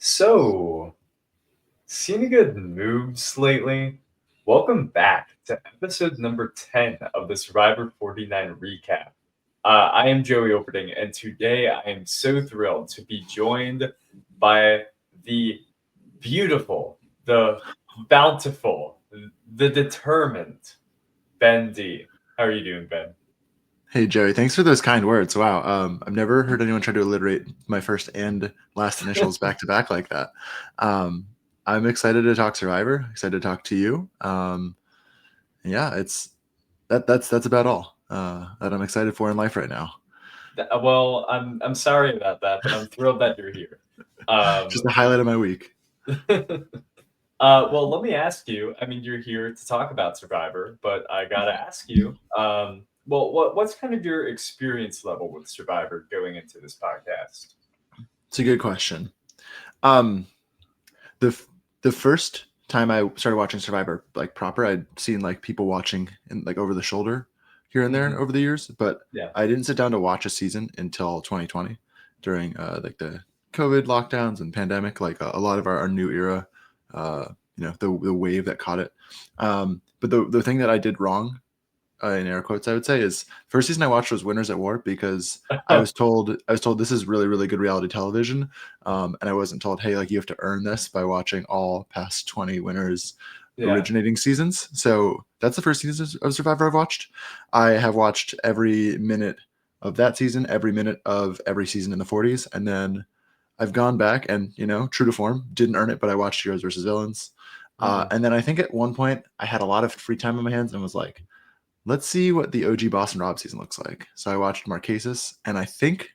So, seen any good moves lately? Welcome back to episode number 10 of the Survivor 49 recap. I am Joey Operding, and today I am so thrilled to be joined by the beautiful, the bountiful, the determined Ben D. How are you doing, Ben? Hey Joey, thanks for those kind words. Wow, I've never heard anyone try to alliterate my first and last initials back to back like that. Um, I'm excited to talk Survivor. Excited to talk to you. Yeah, that's about all that I'm excited for in life right now. Well, I'm sorry about that, but I'm thrilled that you're here. Just the highlight of my week. Well, let me ask you. I mean, you're here to talk about Survivor, but I gotta ask you. Well, what's kind of your experience level with Survivor going into this podcast? It's a good question. Um, the f- the first time I started watching Survivor like proper, I'd seen like people watching in like over the shoulder here and there Hmm. over the years, but Yeah. I didn't sit down to watch a season until 2020 during like the COVID lockdowns and pandemic, like a lot of our new era, uh, the wave that caught it. But the thing that I did wrong in air quotes, I would say, is first season I watched was Winners at War because I was told this is really really good reality television, and I wasn't told, hey, like you have to earn this by watching all past 20 winners Yeah. originating seasons. So that's the first season of Survivor I've watched. I have watched every minute of that season, every minute of every season in the 40s, and then I've gone back and true to form, didn't earn it, but I watched Heroes versus Villains. Hmm. And then I think at one point I had a lot of free time on my hands and was like, let's see what the OG Boston Rob season looks like. So I watched Marquesas, and I think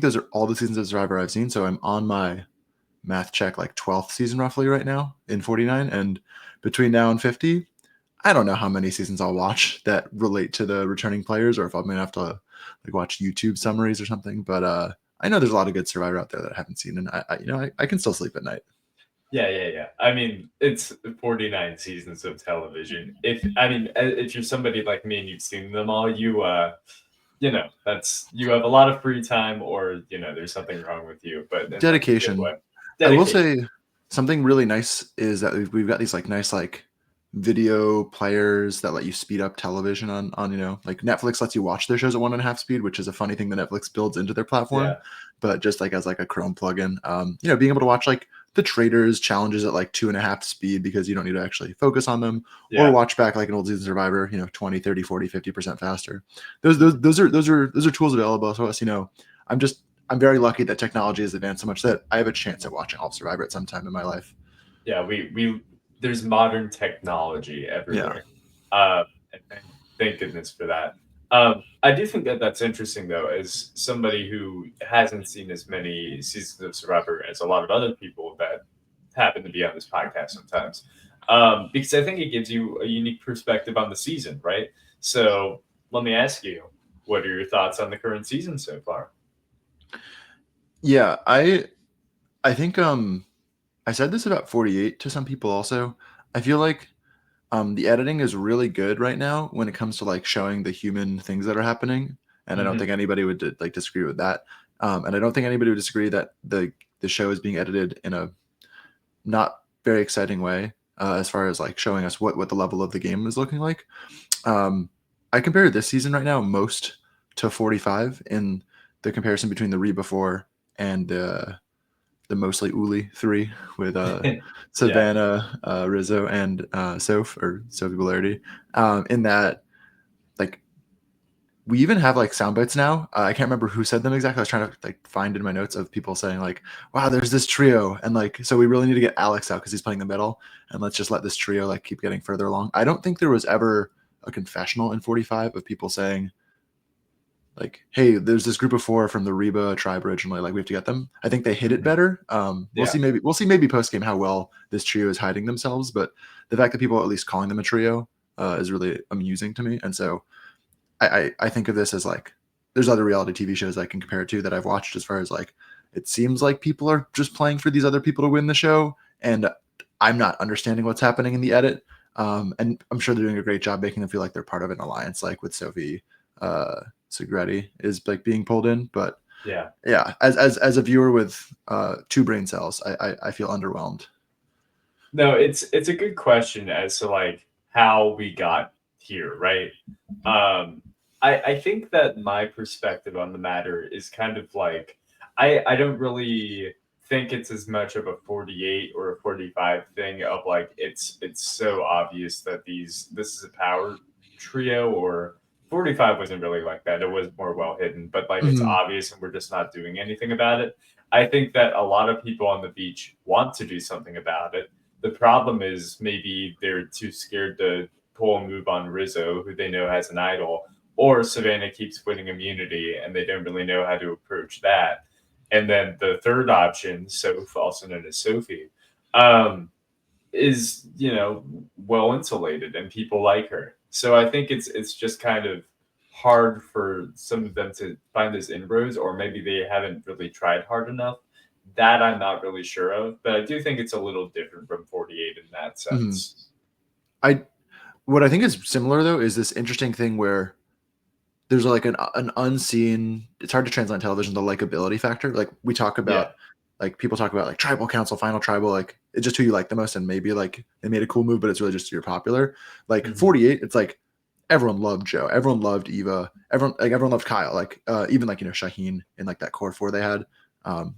those are all the seasons of Survivor I've seen. So I'm on my math check like 12th season roughly right now in 49, and between now and 50, I don't know how many seasons I'll watch that relate to the returning players, or if I'm gonna have to like watch YouTube summaries or something. But I know there's a lot of good Survivor out there that I haven't seen, and I can still sleep at night. Yeah. I mean, it's 49 seasons of television. If you're somebody like me and you've seen them all, that's you have a lot of free time, or there's something wrong with you, but in like a good Dedication. way. I will Dedication. say something really nice is that we've got these like nice like video players that let you speed up television on like Netflix lets you watch their shows at 1.5 speed, which is a funny thing that Netflix builds into their platform, Yeah. but just like as like a Chrome plugin, being able to watch like the traders challenges at like 2.5 speed because you don't need to actually focus on them, or Yeah. watch back like an old season Survivor 20, 30, 40, 50% faster. Those are tools available to us. I'm very lucky that technology has advanced so much that I have a chance at watching all of Survivor at some time in my life. Yeah, we there's modern technology Yeah. everywhere. And thank goodness for that. I do think that that's interesting though, as somebody who hasn't seen as many seasons of Survivor as a lot of other people that happen to be on this podcast sometimes. Because I think it gives you a unique perspective on the season, right? So let me ask you, what are your thoughts on the current season so far? Yeah, I think I said this about 48 to some people also. I feel like the editing is really good right now when it comes to like showing the human things that are happening, and I don't Hmm. think anybody would like disagree with that. And I don't think anybody would disagree that the show is being edited in a not very exciting way, as far as like showing us what the level of the game is looking like. Um, I compare this season right now most to 45 in the comparison between the Reba 4 and the mostly Uli 3 with Yeah. Savannah, Rizzo, and Soph or Sophie Bellardi. In that, like, we even have like sound bites now. I can't remember who said them exactly. I was trying to like find in my notes of people saying like, "Wow, there's this trio," and like, so we really need to get Alex out because he's playing the middle, and let's just let this trio like keep getting further along. I don't think there was ever a confessional in 45 of people saying like, "Hey, there's this group of 4 from the Reba tribe originally. Like, we have to get them." I think they hit it Hmm. better. We'll Yeah. see. Maybe post game how well this trio is hiding themselves, but the fact that people are at least calling them a trio is really amusing to me. And so I think of this as like there's other reality TV shows I can compare it to that I've watched as far as like it seems like people are just playing for these other people to win the show, and I'm not understanding what's happening in the edit. And I'm sure they're doing a great job making them feel like they're part of an alliance, like with Sophie Segretti is like being pulled in. But Yeah. Yeah, as a viewer with two brain cells, I feel underwhelmed. No, it's a good question as to like how we got here, right? Um, I think that my perspective on the matter is kind of like I don't really think it's as much of a 48 or a 45 thing of like it's so obvious that this is a power trio, or 45 wasn't really like that. It was more well hidden, but like it's Mhm. obvious and we're just not doing anything about it. I think that a lot of people on the beach want to do something about it. The problem is maybe they're too scared to pull a move on Rizzo, who they know has an idol, or Savannah keeps winning immunity and they don't really know how to approach that. And then the third option, Soph, also known as Sophie, um, is well insulated and people like her. So I think it's just kind of hard for some of them to find those inroads, or maybe they haven't really tried hard enough. That I'm not really sure of, but I do think it's a little different from 48 in that Mhm. sense. I What I think is similar though is this interesting thing where there's like an unseen. It's hard to translate on television, the likability factor. Like we talk Yeah. about, like people talk about like tribal council, final tribal, like it's just who you like the most, and maybe like they made a cool move, but it's really just you're popular. Like Hmm. 48, it's like everyone loved Joe, everyone loved Eva, everyone loved Kyle. Like even like Shaheen in like that core four they had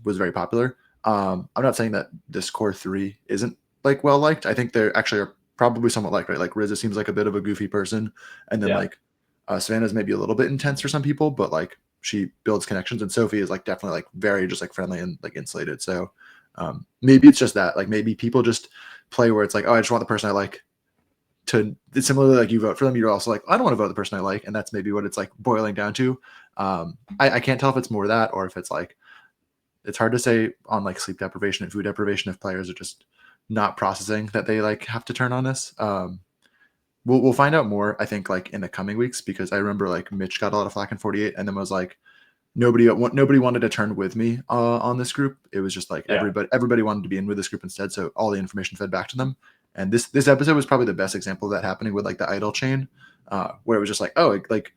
was very popular. I'm not saying that this core three isn't like well liked. I think they actually are probably somewhat liked, right? Like Rizza seems like a bit of a goofy person, and then Yeah. like Savannah's maybe a little bit intense for some people, but like she builds connections, and Sophie is like definitely like very just like friendly and like insulated. So maybe it's just that like maybe people just play where it's like, oh, I just want the person I like to. It's similarly like you vote for them, you're also like, I don't want to vote the person I like, and that's maybe what it's like boiling down to. I can't tell if it's more that or if it's like it's hard to say on like sleep deprivation and food deprivation if players are just not processing that they like have to turn on this. We'll find out more, I think, like in the coming weeks, because I remember like Mitch got a lot of flack in 48 and then was like, nobody wanted to turn with me on this group. It was just like Yeah. everybody wanted to be in with this group instead. So all the information fed back to them. And this episode was probably the best example of that happening with like the idol chain, where it was just like, oh, like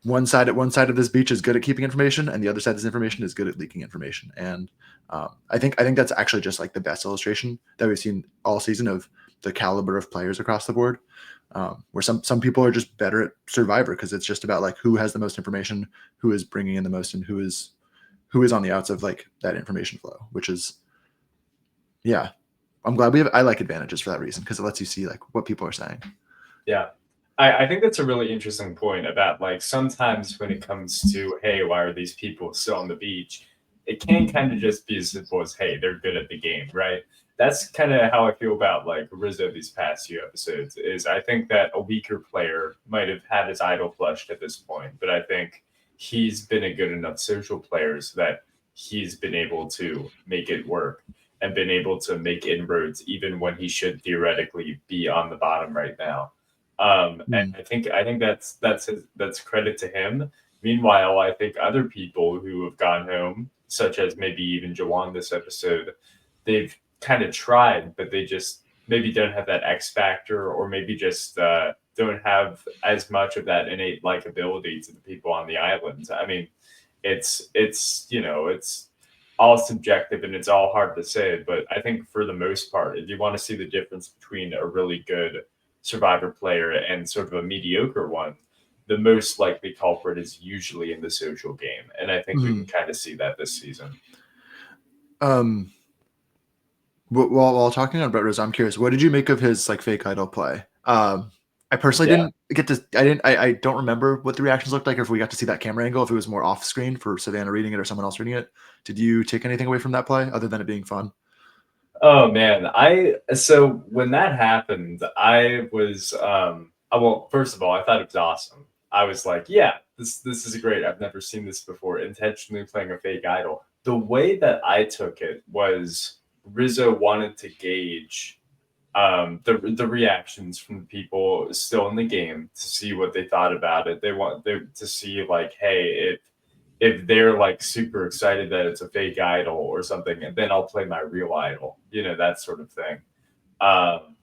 one side of this beach is good at keeping information, and the other side of this information is good at leaking information. And I think that's actually just like the best illustration that we've seen all season of the caliber of players across the board. Where some people are just better at Survivor because it's just about like who has the most information, who is bringing in the most, and who is on the outs of like that information flow. Which is, yeah, I'm glad we have. I like advantages for that reason because it lets you see like what people are saying. Yeah. I think that's a really interesting point about like sometimes when it comes to, hey, why are these people still on the beach? It can kind of just be as simple as, hey, they're good at the game, right? That's kind of how I feel about like Rizzo these past few episodes. Is I think that a weaker player might have had his idol flushed at this point, but I think he's been a good enough social player so that he's been able to make it work and been able to make inroads even when he should theoretically be on the bottom right now. And Mm. I think that's credit to him. Meanwhile, I think other people who have gone home, such as maybe even Jawan this episode, they've kind of tried, but they just maybe don't have that X factor, or maybe just don't have as much of that innate likability to the people on the island. I mean, it's all subjective and it's all hard to say, but I think for the most part, if you want to see the difference between a really good Survivor player and sort of a mediocre one, the most likely culprit is usually in the social game, and I think we can Mm. kind of see that this season. Um, while talking about Rose, I'm curious, what did you make of his like fake idol play? I personally Yeah. didn't get to. I don't remember what the reactions looked like, or if we got to see that camera angle, if it was more off screen for Savannah reading it or someone else reading it. Did you take anything away from that play other than it being fun? Oh man, I so when that happened, I was well, first of all, I thought it was awesome. I was like, yeah, this is great. I've never seen this before. Intentionally playing a fake idol. The way that I took it was Rizzo wanted to gauge the reactions from the people still in the game to see what they thought about it. They to see like, hey, if they're like super excited that it's a fake idol or something, and then I'll play my real idol, that sort of thing. Um,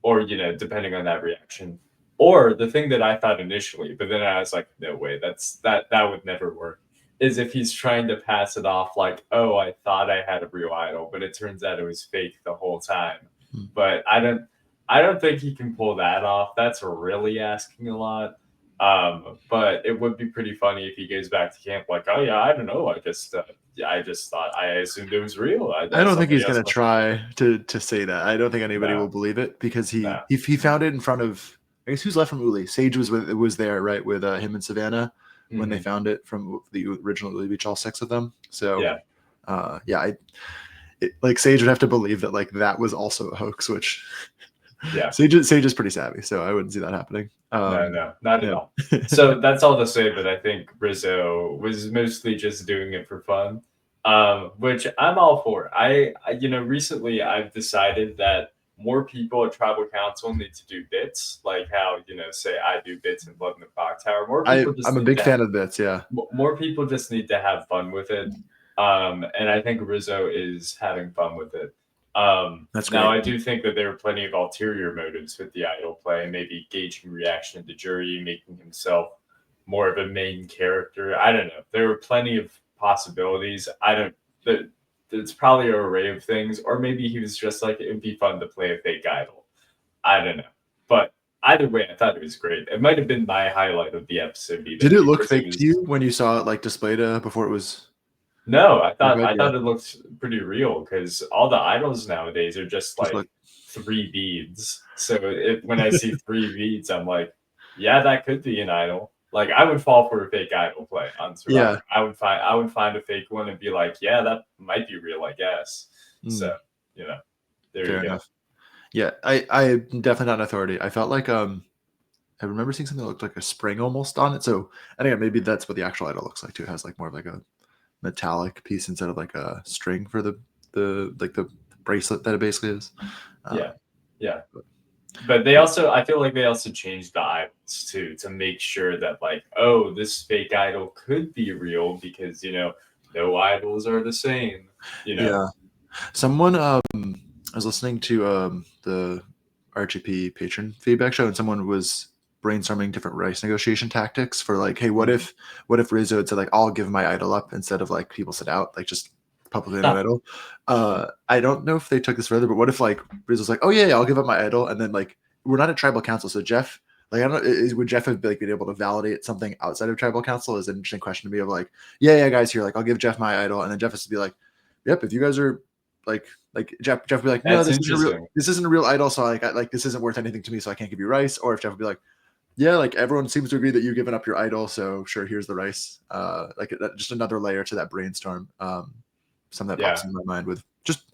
or depending on that reaction. Or the thing that I thought initially, but then I was like, no way, that would never work. is if he's trying to pass it off like, oh, I thought I had a real idol, but it turns out it was fake the whole time. Hmm. But I don't think he can pull that off. That's really asking a lot. But it would be pretty funny if he goes back to camp like, oh yeah, I don't know. I just thought I assumed it was real. I don't think Somebody he's else gonna must have. try to say that. I don't think anybody will No, believe it because he no. he found it in front of, I guess, who's left from Uli. Sage was there, right, with him and Savannah when they Hmm. found it from the original Uli Beach, all six of them. So Yeah, yeah, like Sage would have to believe that like that was also a hoax, which yeah. Sage is pretty savvy, so I wouldn't see that happening. No, not at Yeah. all. So that's all to say that I think Rizzo was mostly just doing it for fun, which I'm all for. Recently I've decided that more people at Tribal Council need to do bits, like how, say I do bits in Blood in the Clock Tower. More people I'm just a need big to fan of bits. Yeah, more people just need to have fun with it. And I think Rizzo is having fun with it. that's Now, great. I do think that there are plenty of ulterior motives with the idol play, maybe gauging reaction of the jury, making himself more of a main character. I don't know. There were plenty of possibilities. I don't. That It's probably an array of things, or maybe he was just like it'd be fun to play a fake idol. I don't know, but either way, I thought it was great. It might have been my highlight of the episode, Did even it look because it fake to was. you when you saw it like displayed before it was No, I like thought red? I Yeah, thought it looked pretty real because all the idols nowadays are just just like like three beads. So when I see three beads, I'm like, yeah, that could be an idol. Like I would fall for a fake idol play on yeah. Survivor. I would find a fake one and be like, yeah, that might be real, I guess. So Mm, you know, there fair you go. enough. Yeah, I'm definitely not an authority. I felt like I remember seeing something that looked like a spring almost on it. So I think maybe that's what the actual idol looks like too. It has like more of like a metallic piece instead of like a string for the bracelet that it basically is. Uh, Yeah, yeah. but, But but I feel like they also changed the idols too to make sure that like, oh, this fake idol could be real because no idols are the same. You know, yeah, someone I was listening to the RHAP patron feedback show, and someone was brainstorming different rice negotiation tactics for like, hey, Mhm. what if Rizzo had said like, I'll give my idol up instead of like people sit out, like just publicly no idol. I don't know if they took this further, but what if like Rizzo's like, oh yeah, I'll give up my idol, and then like we're not at tribal council, so Jeff. Like I don't know, would Jeff have like been able to validate something outside of tribal council? Is an interesting question to me of like, yeah, guys, here, like I'll give Jeff my idol, and then Jeff has to be like, yep, if you guys are like Jeff would be like, no, That's interesting. this isn't a real idol, so like this isn't worth anything to me, so I can't give you rice. Or if Jeff would be like, yeah, like everyone seems to agree that you've given up your idol, so sure, here's the rice. Like just another layer to that brainstorm. Something that pops Yeah, in my mind with just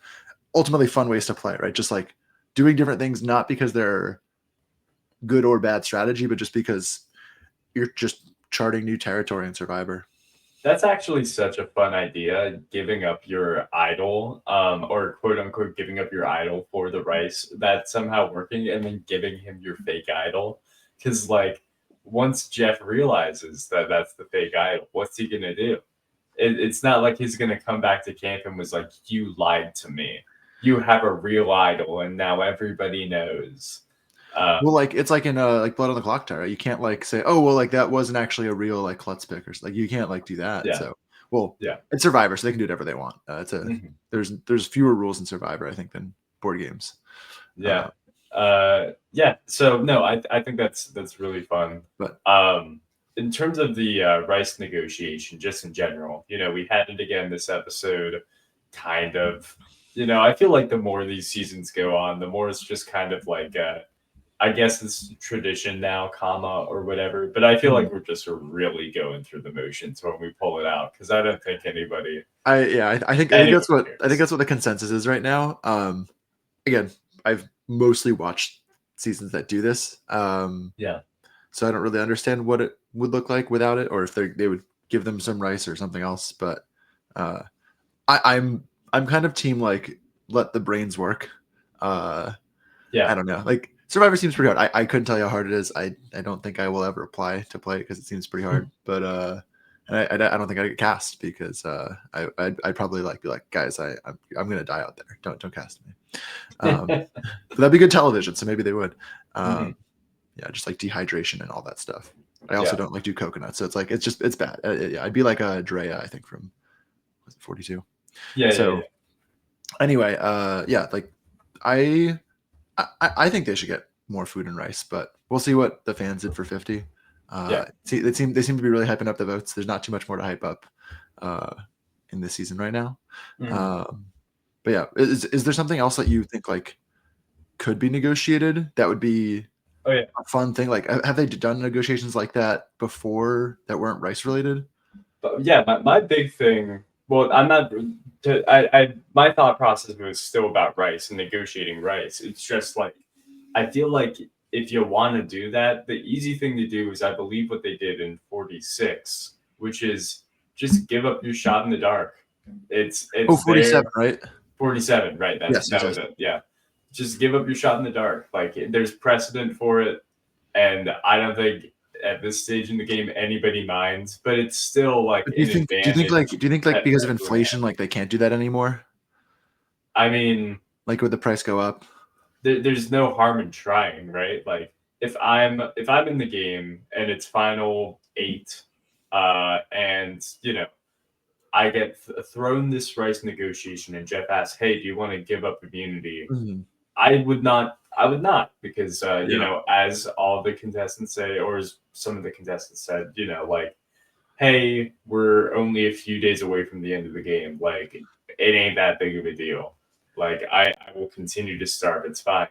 ultimately fun ways to play, right? Just like doing different things, not because they're good or bad strategy, but just because you're just charting new territory in Survivor. that's actually such a fun idea. Giving up your idol, or quote unquote, giving up your idol for the rice. That's somehow working, and then giving him your fake idol. Because like once Jeff realizes that that's the fake idol, what's he gonna do? It's not like he's gonna come back to camp and was like, "You lied to me. You have a real idol, and now everybody knows." Well, like it's like in like Blood on the Clock Tower, right? You can't like say, oh well, like that wasn't actually a real like klutz pick or like you can't like do that. Yeah, So well, yeah, it's Survivor, so they can do whatever they want. It's a mhm, there's fewer rules in Survivor, I think, than board games. yeah, Uh, yeah. So no, I think that's really fun. but In terms of the rice negotiation, just in general, we had it again this episode. Kind of, I feel like the more these seasons go on, the more it's just kind of like I guess it's tradition now, comma or whatever. But I feel mm, like we're just really going through the motions when we pull it out because I don't think I think anybody that's cares. what the consensus is right now. Again, I've mostly watched seasons that do this. Yeah, So I don't really understand what it would look like without it, or if they would give them some rice or something else. But uh, I'm kind of team like let the brains work. yeah, I don't know. Like Survivor seems pretty hard. I couldn't tell you how hard it is. I don't think I will ever apply to play it because it seems pretty hard. But and I don't think I'd get cast because I'd probably like be like, guys, I'm gonna die out there. Don't cast me. But that'd be good television, so maybe they would. Mhm. Yeah, just like dehydration and all that stuff. I also Yeah. don't like do coconut, so it's bad. Yeah, I'd be like a Drea, I think from 42. Yeah, yeah, So yeah. anyway, yeah, like I, I think they should get more food and rice, but we'll see what the fans did for 50. Yeah. They seem to be really hyping up the votes. There's not too much more to hype up uh, in this season right now. Mhm. Um, but yeah, is there something else that you think like could be negotiated that would be Oh yeah. a fun thing? Like, have they done negotiations like that before that weren't rice related? But yeah, my big thing. Well, I'm not. My thought process was still about rice and negotiating rice. It's just like I feel like if you want to do that, the easy thing to do is I believe what they did in 46, which is just give up your shot in the dark. Oh, It's 47, there. right? 47, right? That Yes, yes, that was yes. it. Yeah. Just give up your shot in the dark. Like there's precedent for it, and I don't think at this stage in the game anybody minds, but it's still like But an advantage do you think like because of that everyone inflation, has. like they can't do that anymore? I mean, Like would the price go up? there's no harm in trying, right? Like if I'm in the game and it's final eight, and I get thrown this rice negotiation, and Jeff asks, "Hey, do you want to give up immunity?" Mhm. I would not. I would not because Yeah. as all the contestants say, or as some of the contestants said, like, hey, we're only a few days away from the end of the game. Like, it ain't that big of a deal. Like, I will continue to start. It's fine.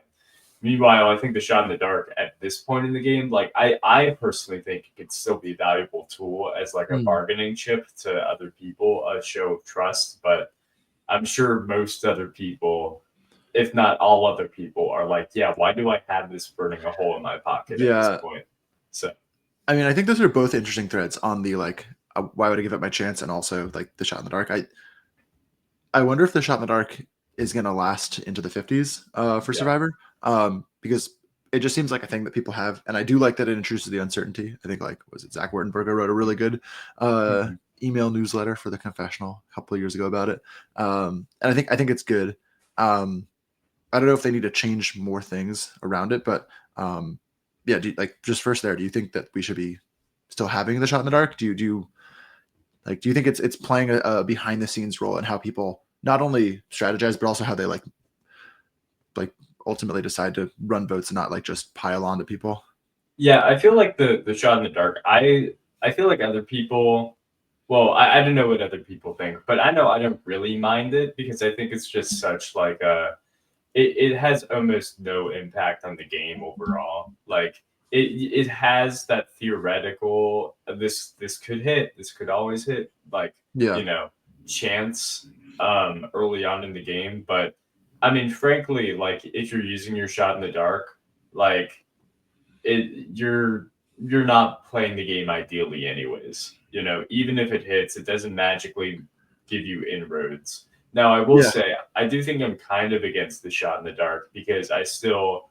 Meanwhile, I think the shot in the dark at this point in the game, like I personally think it could still be a valuable tool as like a Mm. bargaining chip to other people, a show of trust. But I'm sure most other people, if not all other people, are like, yeah, why do I have this burning a hole in my pocket at this Yeah. point? So I mean, I think those are both interesting threads on the like why would I give up my chance and also like the shot in the dark. I wonder if the shot in the dark is going to last into the 50s for yeah. Survivor because it just seems like a thing that people have, and I do like that it introduces the uncertainty. I think like was it Zach Wertenberger wrote a really good Hmm. email newsletter for the Confessional a couple of years ago about it, and I think it's good. I don't know if they need to change more things around it, but yeah, like just first there, do you think that we should be still having the shot in the dark? Do you think it's playing a behind the scenes role in how people not only strategize but also how they like ultimately decide to run votes and not like just pile on to people? Yeah, I feel like the shot in the dark. I feel like other people. Well, I don't know what other people think, but I know I don't really mind it because I think it's just such like a it has almost no impact on the game overall. Like it has that theoretical this could hit, this could always hit, like Yeah, you know chance early on in the game. But I mean, frankly, like if you're using your shot in the dark, like you're not playing the game ideally anyways. Even if it hits, it doesn't magically give you inroads. Now, I will yeah, say, I do think I'm kind of against the shot in the dark because I still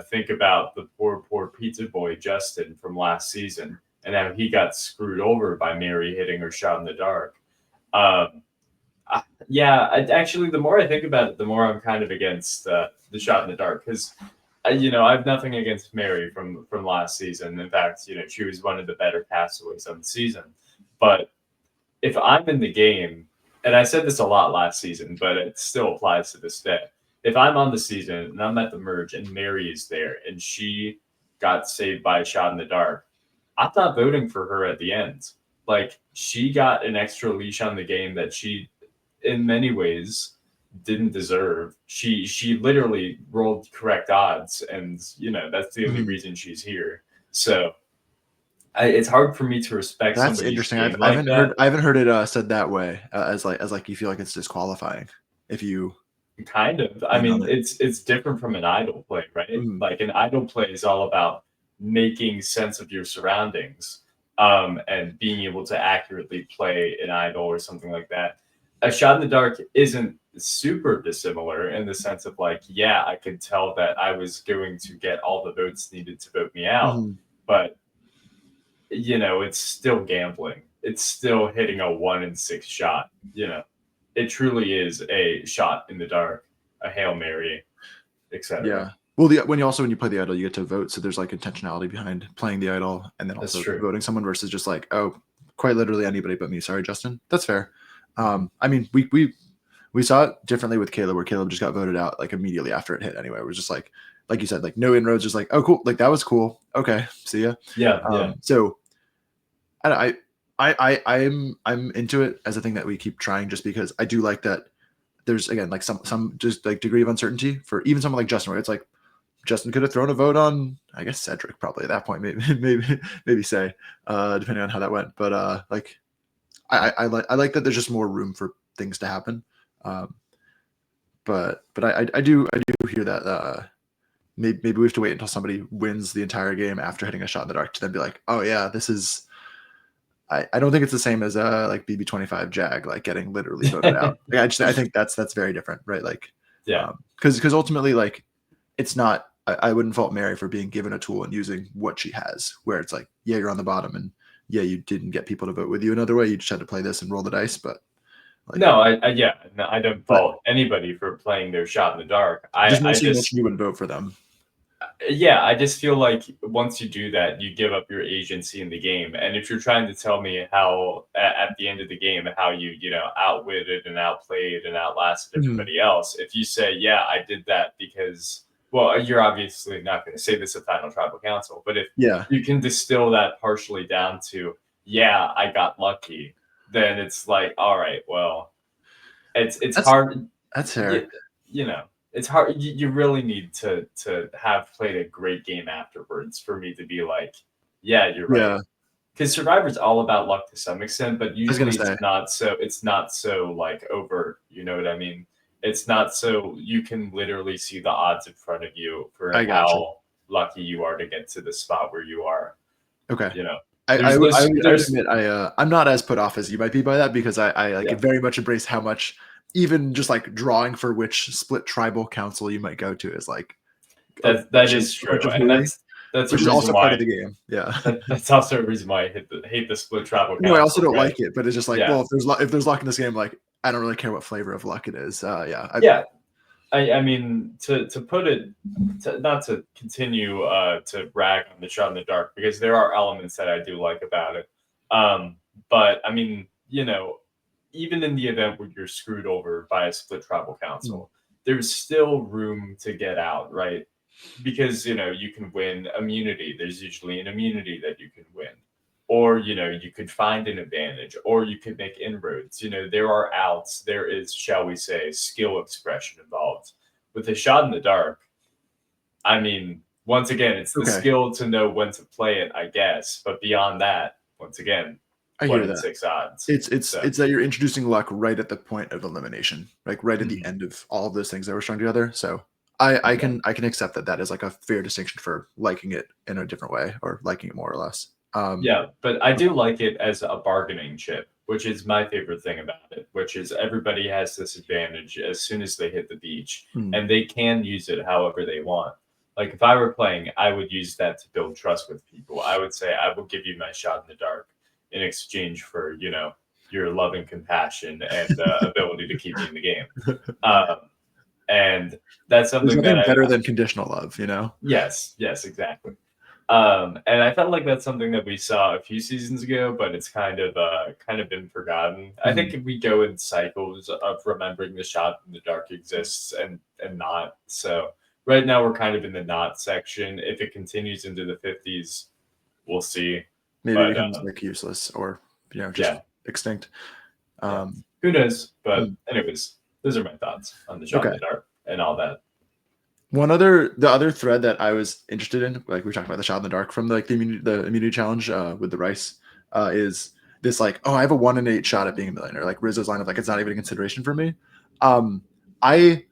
think about the poor pizza boy Justin from last season and how he got screwed over by Mary hitting her shot in the dark. Um, yeah, actually, the more I think about it, the more I'm kind of against the shot in the dark because I have nothing against Mary from last season. In fact, she was one of the better castaways on the season. But if I'm in the game, and I said this a lot last season, but it still applies to this day. If I'm on the season and I'm at the merge and Mary is there and she got saved by a shot in the dark, I'm not voting for her at the end. Like she got an extra leash on the game that she, in many ways, didn't deserve. She literally rolled correct odds, and that's the only mhm. reason she's here. So it's hard for me to respect That's somebody's interesting. game like that. I haven't heard it said that way as like you feel like it's disqualifying if you Kind of. I lean on mean, it. it's different from an idle play, right? Mhm. Like an idle play is all about making sense of your surroundings, and being able to accurately play an idle or something like that. A shot in the dark isn't super dissimilar in the sense of like, yeah, I could tell that I was going to get all the votes needed to vote me out, Mhm. but it's still gambling. It's still hitting a 1 in 6 shot. It truly is a shot in the dark, a hail mary, etc. Yeah. Well, when you play the idol, you get to vote, so there's like intentionality behind playing the idol and then That's also true. voting someone versus just like, oh, quite literally anybody but me. Sorry, Justin. That's fair. I mean, we saw it differently with Caleb, where Caleb just got voted out like immediately after it hit. Anyway, it was just like you said, like no inroads, just like, oh, cool, like that was cool. Okay, see ya. Yeah, yeah. So I'm into it as a thing that we keep trying, just because I do like that. There's again like some just like degree of uncertainty for even someone like Justin, where it's like Justin could have thrown a vote on, I guess, Cedric probably at that point, maybe say, depending on how that went. But like I like that there's just more room for things to happen. But I do hear that maybe we have to wait until somebody wins the entire game after hitting a shot in the dark to then be like, oh yeah, this is. I don't think it's the same as like BB25 Jag, like getting literally voted out. Like, I think that's very different, right? Like, Yeah. Because ultimately, like, it's not. I wouldn't fault Mary for being given a tool and using what she has, where it's like, yeah, you're on the bottom, and yeah, you didn't get people to vote with you another way. You just had to play this and roll the dice. But like, No, I don't but fault anybody for playing their shot in the dark. just I mostly you just mentioned you wouldn't vote for them. Yeah, I just feel like once you do that, you give up your agency in the game. And if you're trying to tell me how at the end of the game how you know outwitted and outplayed and outlasted Mhm. everybody else, if you say, yeah, I did that because, well, you're obviously not going to say this at Final Tribal Council, but if Yeah, you can distill that partially down to, yeah, I got lucky, then it's like, all right, well, it's that's hard. that's You, fair. you know, it's hard. You really need to have played a great game afterwards for me to be like, yeah, you're right. Yeah, Because Survivor's all about luck to some extent, but I was gonna usually say. it's not so like overt. You know what I mean? It's not so you can literally see the odds in front of you for I got you. how lucky you are to get to the spot where you are. Okay. You know, I would I would there's admit I'm not as put off as you might be by that, because I like yeah, very much embrace how much even just like drawing for which split tribal council you might go to is like that is true, a bunch of and worry, that's a which is reason also part why of the game. Yeah. that's also a reason why I hate the split travel No, I also council, don't right? like it, but it's just like, Yeah, well, if there's luck in this game, like I don't really care what flavor of luck it is. Yeah. yeah. I mean to put it not to continue to rag on the shot in the dark because there are elements that I do like about it. Um, but I mean, even in the event where you're screwed over by a split tribal Mm, council, there's still room to get out, right? Because you can win immunity. There's usually an immunity that you can win, or you could find an advantage, or you could make inroads. There are outs. There is, shall we say, skill expression involved. With a shot in the dark, I mean, once again, it's the okay. skill to know when to play it, I guess. But beyond that, once again, I one hear in that. six odds. It's So that you're introducing luck right at the point of elimination, like right at the mhm, end of all of those things that were strung together. So yeah. I can accept that that is like a fair distinction for liking it in a different way, or liking it more or less. Yeah, but I do like it as a bargaining chip, which is my favorite thing about it, which is everybody has this advantage as soon as they hit the beach, Hmm. and they can use it however they want. Like if I were playing, I would use that to build trust with people. I would say, I will give you my shot in the dark in exchange for, your love and compassion and ability to keep me in the game. Um, and that's There's something that nothing I, better than conditional love, you know? yes, exactly. And I felt like that's something that we saw a few seasons ago, but it's kind of been forgotten. I Mhm. think we go in cycles of remembering the shot in the dark exists and not. So right now we're kind of in the not section. If it continues into the 50s, we'll see. Maybe it But becomes like useless, or just yeah, extinct. yeah, Um, who knows? But hmm. anyways, those are my thoughts on the shot in Okay. the dark and all that. The other thread that I was interested in, like we talked about the shot in the dark from the immunity challenge with the rice, is this like, oh, I have a 1 in 8 shot at being a millionaire. Like Rizzo's line of like, it's not even a consideration for me. Um, I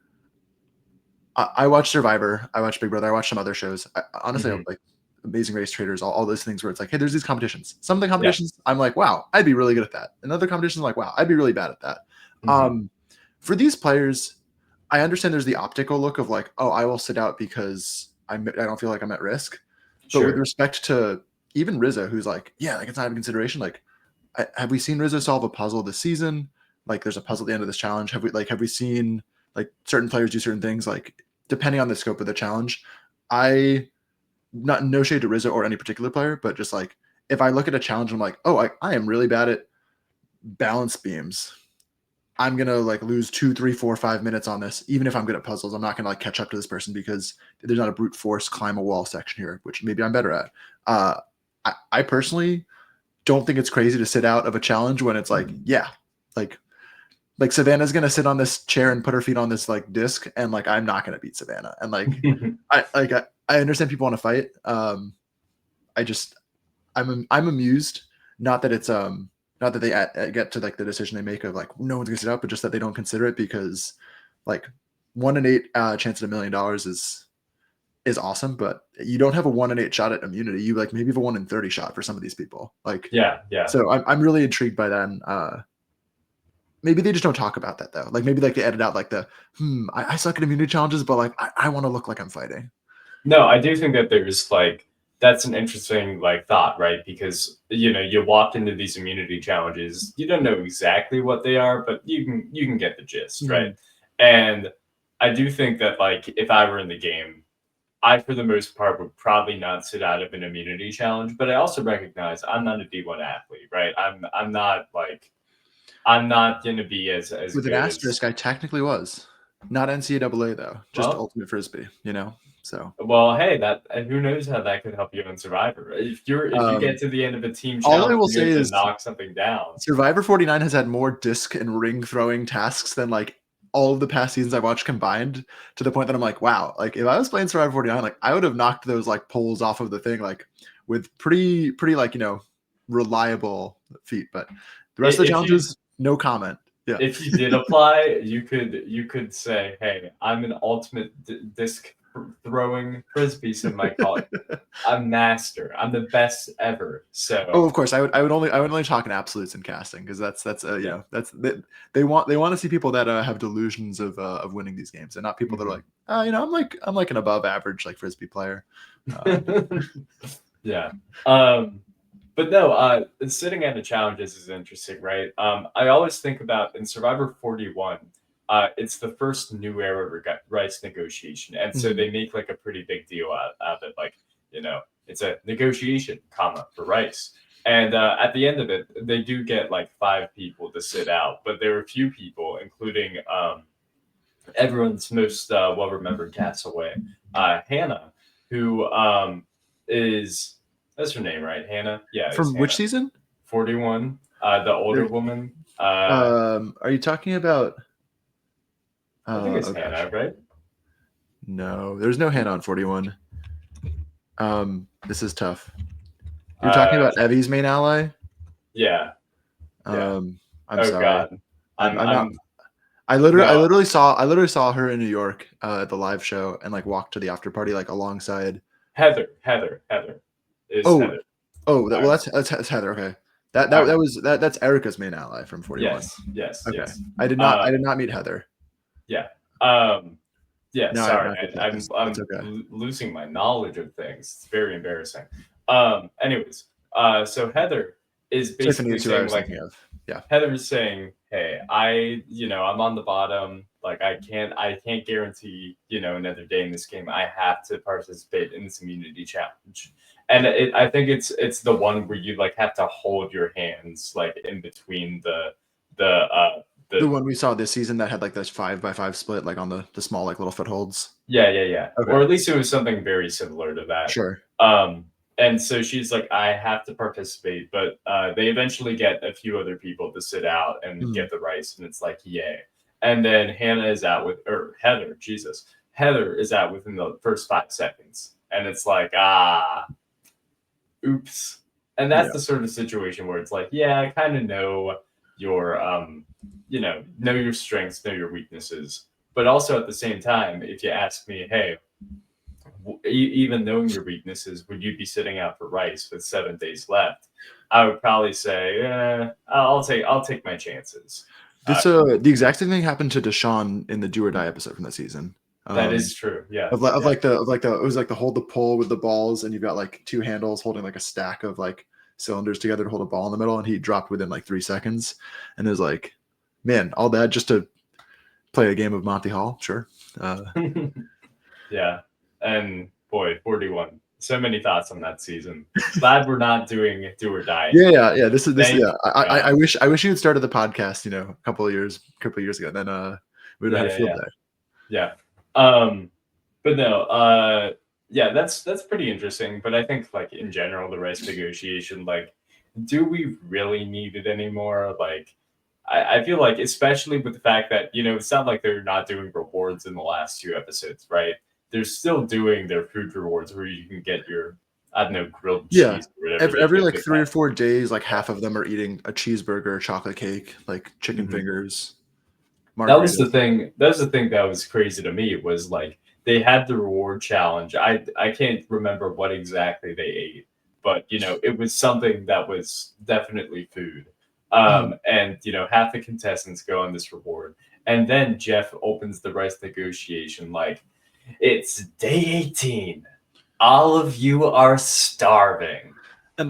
I watch Survivor, I watch Big Brother, I watch some other shows. Honestly, I Hmm. like Amazing Race, Traders, all those things where it's like, hey, there's these competitions. Some of the Yeah. competitions, I'm like, wow, I'd be really good at that. And other competitions, I'm like, wow, I'd be really bad at that. Hmm. Um, for these players, I understand there's the optical look of like, oh, I will sit out because I don't feel like I'm at risk. But with Sure. respect to even Rizzo, who's like, yeah, like it's not even consideration. Like, have we seen Rizzo solve a puzzle this season? Like, there's a puzzle at the end of this challenge. Have we seen like certain players do certain things? Like, depending on the scope of the challenge, no shade to Rizzo or any particular player, but just like if I look at a challenge, I'm like, oh, I am really bad at balance beams. I'm gonna like lose 2, 3, 4, 5 minutes on this. Even if I'm good at puzzles, I'm not gonna like catch up to this person because there's not a brute force climb a wall section here, which maybe I'm better at. I personally don't think it's crazy to sit out of a challenge when it's like, yeah, like Savannah's gonna sit on this chair and put her feet on this like disc, and like I'm not gonna beat Savannah. And like I understand people want to fight. I just I'm amused. Not that it's not that they get to like the decision they make of like no one's gonna sit out, but just that they don't consider it because like 1 in 8 chance at $1 million is awesome, but you don't have a 1 in 8 shot at immunity. You like maybe have a 1 in 30 shot for some of these people. Like Yeah. So I'm really intrigued by that. And, maybe they just don't talk about that though. Like maybe like they edit out like the I suck at immunity challenges, but like I want to look like I'm fighting. No, I do think that there's like that's an interesting like thought, right? Because you walk into these immunity challenges, you don't know exactly what they are, but you can get the gist, right? And I do think that like if I were in the game, I for the most part would probably not sit out of an immunity challenge, but I also recognize I'm not a D1 athlete, right? I'm not like I'm not gonna be as With an good asterisk, I technically was. Not NCAA though, just well. ultimate frisbee, So Well, hey, that who knows how that could help you in Survivor. If you get to the end of a team all I challenge will and you say have to is knock something down. Survivor 49 has had more disc and ring throwing tasks than like all of the past seasons I've watched combined, to the point that I'm like, wow, like if I was playing Survivor 49, like I would have knocked those like poles off of the thing like with pretty like reliable feet. But the rest of the challenges, no comment. Yeah. If you did apply, you could say, "Hey, I'm an ultimate disc throwing frisbee." Some might call it. I'm master. I'm the best ever. So. Oh, of course, I would only talk in absolutes in casting because that's they want to see people that have delusions of winning these games and not people that are like, I'm like an above average like frisbee player. Yeah. But no, sitting at the challenges is interesting, right? I always think about in Survivor 41, it's the first new era rice negotiation, and so they make like a pretty big deal out of it, like it's a negotiation, for rice. And at the end of it, they do get like 5 people to sit out, but there are a few people, including everyone's most well-remembered castaway, Hannah, who is that's her name, right? Hannah. Yeah. From which season? 41. The older woman. Are you talking about? I think it's Hannah, right? No, there's no Hannah on 41. This is tough. You're talking about Evie's main ally? Yeah. I'm oh sorry. God. I'm not. I literally saw her in New York at the live show and like walked to the after party like alongside Heather. Is Heather. That's Heather. Okay. That's Erica's main ally from 41. Yes. Okay. Yes. I did not meet Heather. Yeah. Yeah, No, sorry. I'm okay. Losing my knowledge of things. It's very embarrassing. Anyways, so Heather is basically saying like, Heather's saying, "Hey, I'm on the bottom. Like, I can't guarantee, another day in this game. I have to participate in this immunity challenge." And I think it's the one where you like have to hold your hands like in between the one we saw this season that had like this 5x5 split, like on the small like little footholds. Yeah. Okay. Or at least it was something very similar to that. Sure. And so she's like, I have to participate, but they eventually get a few other people to sit out and get the rice, and it's like, yay. And then Heather is out within the first 5 seconds, and it's like, oops. And that's the sort of situation where it's like, yeah, I kind of know your know your strengths, know your weaknesses, but also at the same time, if you ask me, hey, even knowing your weaknesses, would you be sitting out for rice with 7 days left? I would probably say, I'll take my chances. The exact same thing happened to Deshaun in the Do or Die episode from that season. That is true. Yeah. It was like the hold the pole with the balls, and you've got like 2 handles holding like a stack of like cylinders together to hold a ball in the middle, and he dropped within like 3 seconds, and it was like, man, all that just to play a game of Monty Hall. Sure. Yeah. And boy, 41. So many thoughts on that season. Glad we're not doing do or die. Yeah. This is Thank yeah. I God. wish you had started the podcast, a couple of years ago. Then we would have had a field day. Yeah. But no, yeah, that's pretty interesting. But I think like in general, the race negotiation, like, do we really need it anymore? Like, I feel like, especially with the fact that, it's not like they're not doing rewards in the last two episodes, right? They're still doing their food rewards where you can get your, I don't know, grilled Yeah. cheese or whatever they Every give like the 3 or cat. 4 days, like half of them are eating a cheeseburger, chocolate cake, like chicken Mhm. fingers, That was the margaritas. thing. That was the thing that was crazy to me was like they had the reward challenge. I can't remember what exactly they ate, but it was something that was definitely food. Mhm. And half the contestants go on this reward, and then Jeff opens the rice negotiation like it's day 18. All of you are starving. And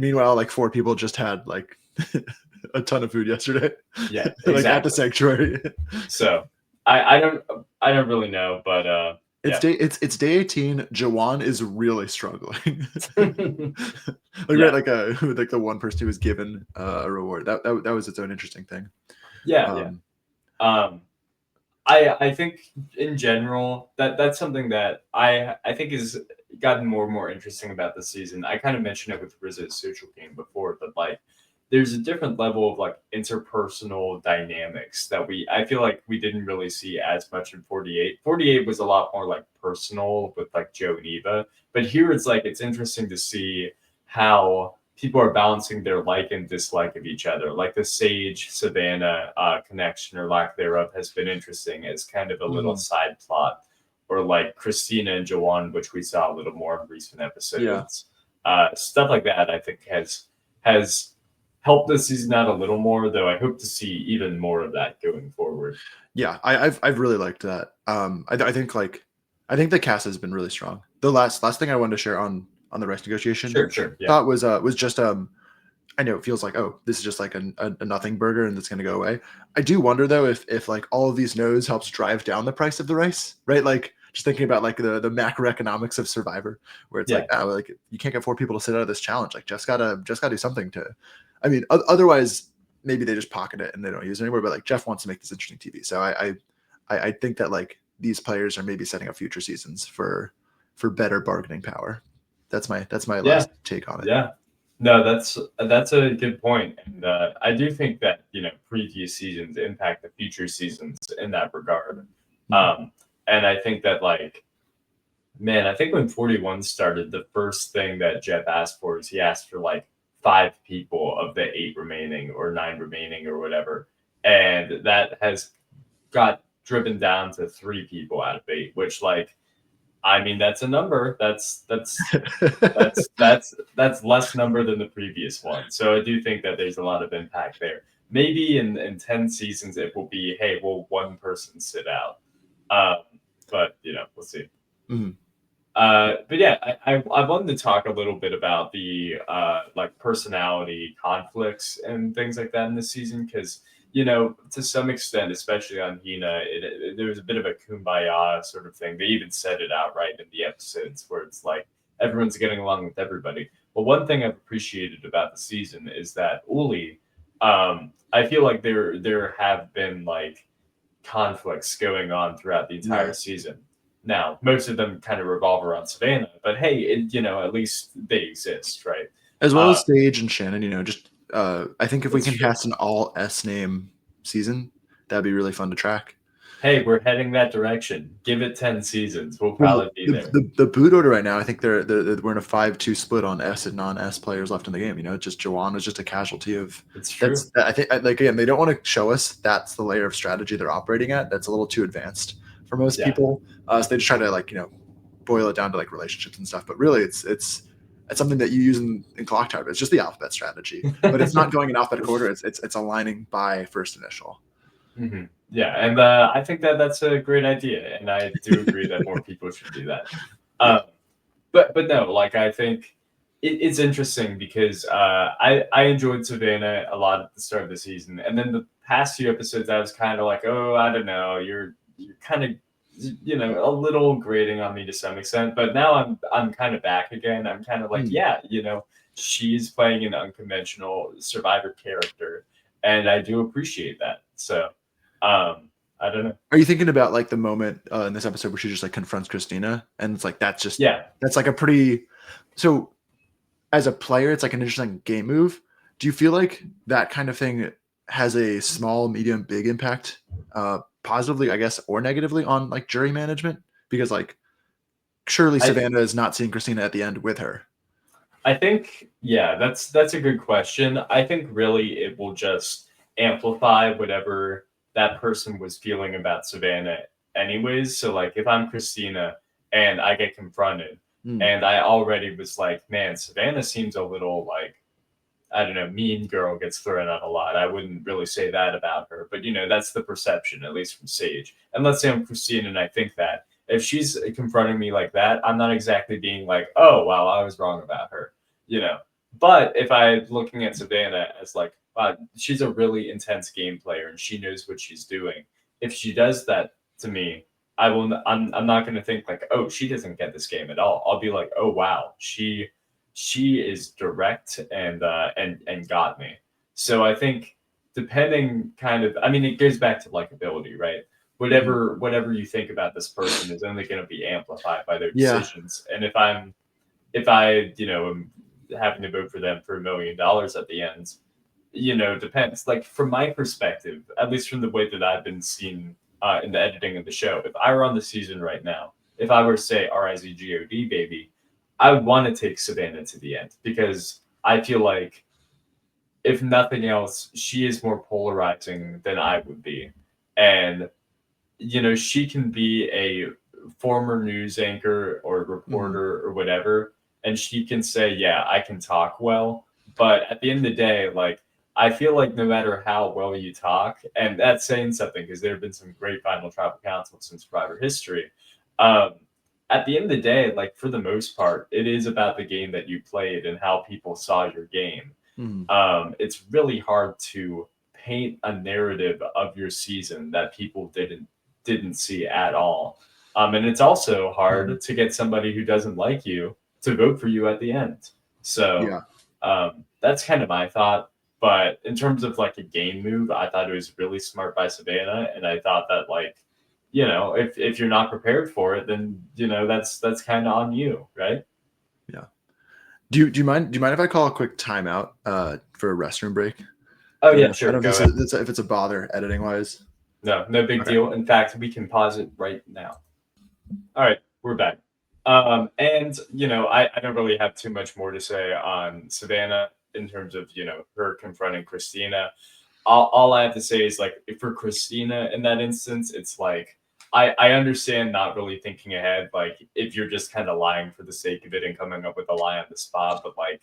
meanwhile, like 4 people just had like a ton of food yesterday, Yeah, like at the exactly. sanctuary. So I don't really know, but It's yeah. day 18. Jawan is really struggling. Like right, Yeah. like the one person who was given a reward. That was its own interesting thing. Yeah. Um, Um, I think in general that's something that I think is gotten more and more interesting about this season. I kind of mentioned it with Rizzo's social game before, but like there's a different level of like interpersonal dynamics that I feel like we didn't really see as much in 48. 48 was a lot more like personal with like Joe and Eva, but here it's like it's interesting to see how people are balancing their like and dislike of each other. Like the Sage Savannah connection or lack thereof has been interesting as kind of a little mhm. side plot, or like Christina and Jawan, which we saw a little more in recent Yeah. episodes. Stuff like that, I think has helped the season out a little more. Though I hope to see even more of that going forward. Yeah, I've really liked that. I think the cast has been really strong. The last thing I wanted to share on the rest negotiation Sure, yeah, thought was just I know it feels like, oh, this is just like a nothing burger and it's going to go away. I do wonder though if like all of these no's helps drive down the price of the rice, right? Like just thinking about like the macroeconomics of Survivor, where it's yeah, like, oh, like you can't get 4 people to sit out of this challenge. Like just gotta do something to. I mean, otherwise maybe they just pocket it and they don't use it anymore. But like Jeff wants to make this interesting TV, so I think that like these players are maybe setting up future seasons for better bargaining power. That's my yeah, last take on it. yeah. No, that's a good point, and I do think that previous seasons impact the future seasons in that regard. Mhm. Um, and I think that like, man, I think when 41 started, the first thing that Jeff asked for is he asked for like 5 people of the 8 remaining or 9 remaining or whatever, and that has got driven down to 3 people out of 8, which like, I mean, that's a number. That's less number than the previous one. So I do think that there's a lot of impact there. Maybe in 10 seasons it will be, hey, will one person sit out? Um, but we'll see. Mhm. But yeah, I wanted to talk a little bit about the like personality conflicts and things like that in this season because to some extent, especially on Hina, there was a bit of a kumbaya sort of thing. They even said it outright in the episodes where it's like everyone's getting along with everybody. But one thing I've appreciated about the season is that Uli, I feel like there have been like conflicts going on throughout the entire Yeah. season. Now, most of them kind of revolve around Savannah, but hey, at least they exist, right? As well Uh, as Sage and Shannon, just I think if we it's can true. cast an all S name season, that'd be really fun to track. Hey, we're heading that direction. Give it 10 seasons. We'll Well, probably be the, there. the, the boot order right now, I think we're in a 5-2 split on S and non-S players left in the game. It's just Jawan is just a casualty of It's true. that's. I think like again, they don't want to show us that's the layer of strategy they're operating at. That's a little too advanced for most Yeah. people. So they just try to like boil it down to like relationships and stuff. But really, it's something that you use in clock tower. It's just the alphabet strategy, but it's not going in alphabetical order. It's aligning by first initial. Yeah, and I think that that's a great idea, and I do agree that more people should do that. Yeah. Um, but no, like I think it's interesting because I enjoyed Savannah a lot at the start of the season, and then the past few episodes I was kind of like, oh, I don't know, you're kind of a little grating on me to some extent. But now I'm kind of back again. I'm kind of like, Hmm. yeah, she's playing an unconventional Survivor character, and I do appreciate that. So, I don't know. Are you thinking about like the moment in this episode where she just like confronts Christina, and it's like Yeah, that's like a pretty so as a player, it's like an interesting game move. Do you feel like that kind of thing has a small, medium, big impact, positively, I guess, or negatively on like jury management? Because like surely I Savannah is not seeing Christina at the end with her. I think, yeah, that's a good question. I think really it will just amplify whatever that person was feeling about Savannah anyways. So like if I'm Christina and I get confronted Mm, and I already was like, man, Savannah seems a little like, I don't know, mean girl gets thrown out a lot. I wouldn't really say that about her, but that's the perception, at least from Sage. And let's say I'm Christine and I think that. If she's confronting me like that, I'm not exactly being like, oh, wow, I was wrong about her, you know. But if I'm looking at Savannah as like, wow, she's a really intense game player and she knows what she's doing. If she does that to me, I'm not going to think like, oh, she doesn't get this game at all. I'll be like, oh, wow, she is direct and got me. So I think depending kind of, I mean, it goes back to likability, right? mhm. Whatever you think about this person is only going to be amplified by their Yeah. decisions. And if I am having to vote for them for $1 million at the end, depends. Like from my perspective, at least from the way that I've been seen in the editing of the show, if I were on the season right now, if I were to say RIZGOD baby, I would want to take Savannah to the end because I feel like if nothing else, she is more polarizing than I would be. And she can be a former news anchor or Mhm. reporter or whatever, and she can say, yeah, I can talk well. But at the end of the day, like, I feel like no matter how well you talk, and that's saying something because there have been some great final tribal councils in Survivor history. Um, at the end of the day, like, for the most part, it is about the game that you played and how people saw your game. Mhm. It's really hard to paint a narrative of your season that people didn't see at all. And it's also Mhm. hard to get somebody who doesn't like you to vote for you at the end. So Yeah. that's kind of my thought. But in terms of like a game move, I thought it was really smart by Savannah, and I thought that like, if you're not prepared for it, then that's kind of on you, right? Yeah. Do you mind if I call a quick timeout for a restroom break? Oh yeah, I sure, don't know go if ahead. if it's a bother editing wise. No, no big Okay. deal. In fact, we can pause it right now. All right, we're back. And I don't really have too much more to say on Savannah in terms of her confronting Christina. All I have to say is like for Christina in that instance, it's like I understand not really thinking ahead, like if you're just kind of lying for the sake of it and coming up with a lie on the spot, but like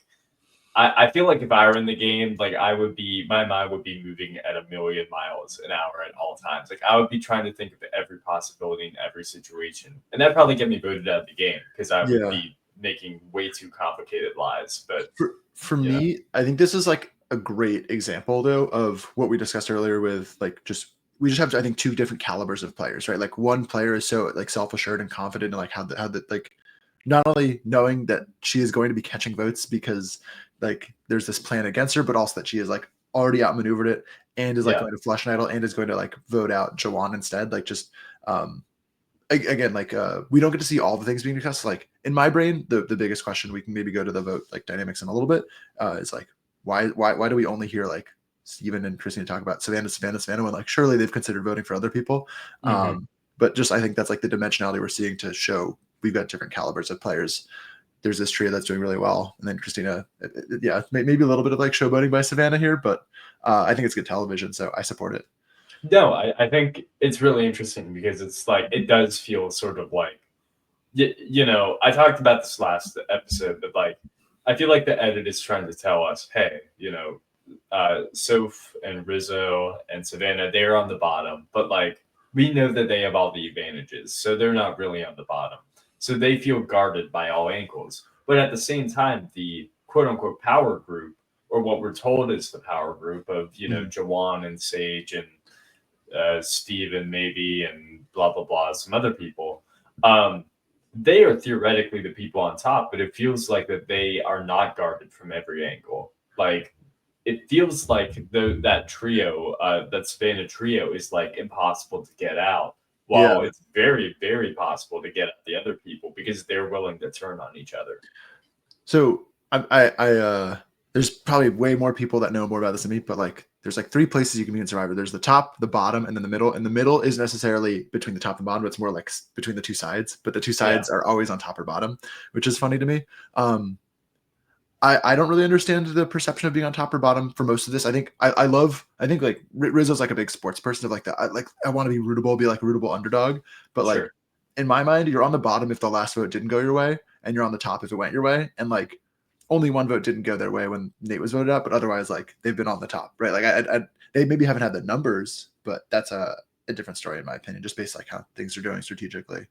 I feel like if I were in the game, like my mind would be moving at a million miles an hour at all times. Like I would be trying to think of every possibility in every situation, and that'd probably get me voted out of the game because I would Yeah. be making way too complicated lies. But For you know, me, I think this is like a great example though of what we discussed earlier with like just we just have I think two different calibers of players, right? Like one player is so like self-assured and confident in like how the like not only knowing that she is going to be catching votes because like there's this plan against her, but also that she is like already outmaneuvered it and is like yeah, going to flush an idol and is going to like vote out Jawan instead. Like just um again, like we don't get to see all the things being discussed. Like in my brain, the biggest question we can maybe go to the vote like dynamics in a little bit is like why do we only hear like Steven and Christina talk about Savannah when like surely they've considered voting for other people. hmm But just I think that's like the dimensionality we're seeing to show we've got different calibers of players. There's this trio that's doing really well, and then Christina, yeah, maybe a little bit of like showboating by Savannah here, but I think it's good television, so I support it. no, I think it's really interesting because it's like it does feel sort of like I talked about this last episode, but like I feel like the edit is trying to tell us, hey, Soph and Rizzo and Savannah, they're on the bottom, but like we know that they have all the advantages, so they're not really on the bottom. So they feel guarded by all angles. But at the same time, the quote unquote power group, or what we're told is the power group of, Mhm. Jawan and Sage and Steven maybe, and blah blah blah, some other people. Um, they are theoretically the people on top, but it feels like that they are not guarded from every angle. Like it feels like that trio, that Savannah trio, is like impossible to get out. Yeah. While it's very, very possible to get at the other people because they're willing to turn on each other. So there's probably way more people that know more about this than me, but like there's like three places you can be in Survivor. There's the top, the bottom, and then the middle. And the middle isn't necessarily between the top and bottom, but it's more like between the two sides. But the two sides are always on top or bottom, which is funny to me. I don't really understand the perception of being on top or bottom for most of this. I think I think like Rizzo's like a big sports person of like that. I want to be rootable, be like a rootable underdog. But like Sure. in my mind, you're on the bottom if the last vote didn't go your way, and you're on the top if it went your way. And like only one vote didn't go their way when Nate was voted out, but otherwise like they've been on the top, right? Like they maybe haven't had the numbers, but that's a different story in my opinion, just based like how things are doing strategically.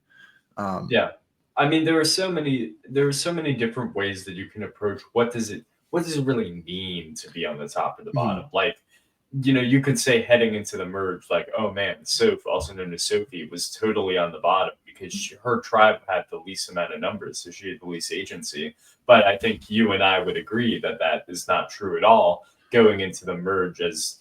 Yeah. I mean, there are so many different ways that you can approach what does it really mean to be on the top or the bottom? Like, you could say heading into the merge, like, oh man, Soph, also known as Sophie, was totally on the bottom because her tribe had the least amount of numbers, so she had the least agency. But I think you and I would agree that that is not true at all. Going into the merge as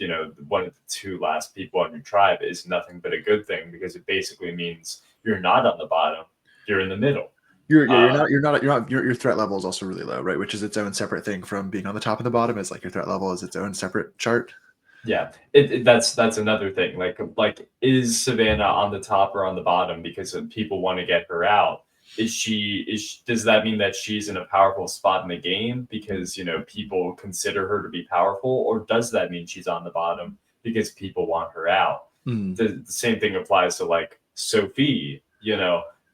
one of the two last people on your tribe is nothing but a good thing because it basically means you're not on the bottom, you're in the middle. Your threat level is also really low, right? Which is its own separate thing from being on the top and the bottom. It's like your threat level is its own separate chart. Yeah, that's another thing. Like is Savannah on the top or on the bottom because people want to get her out? Does that mean that she's in a powerful spot in the game because people consider her to be powerful, or does that mean she's on the bottom because people want her out? The same thing applies to like Sophie.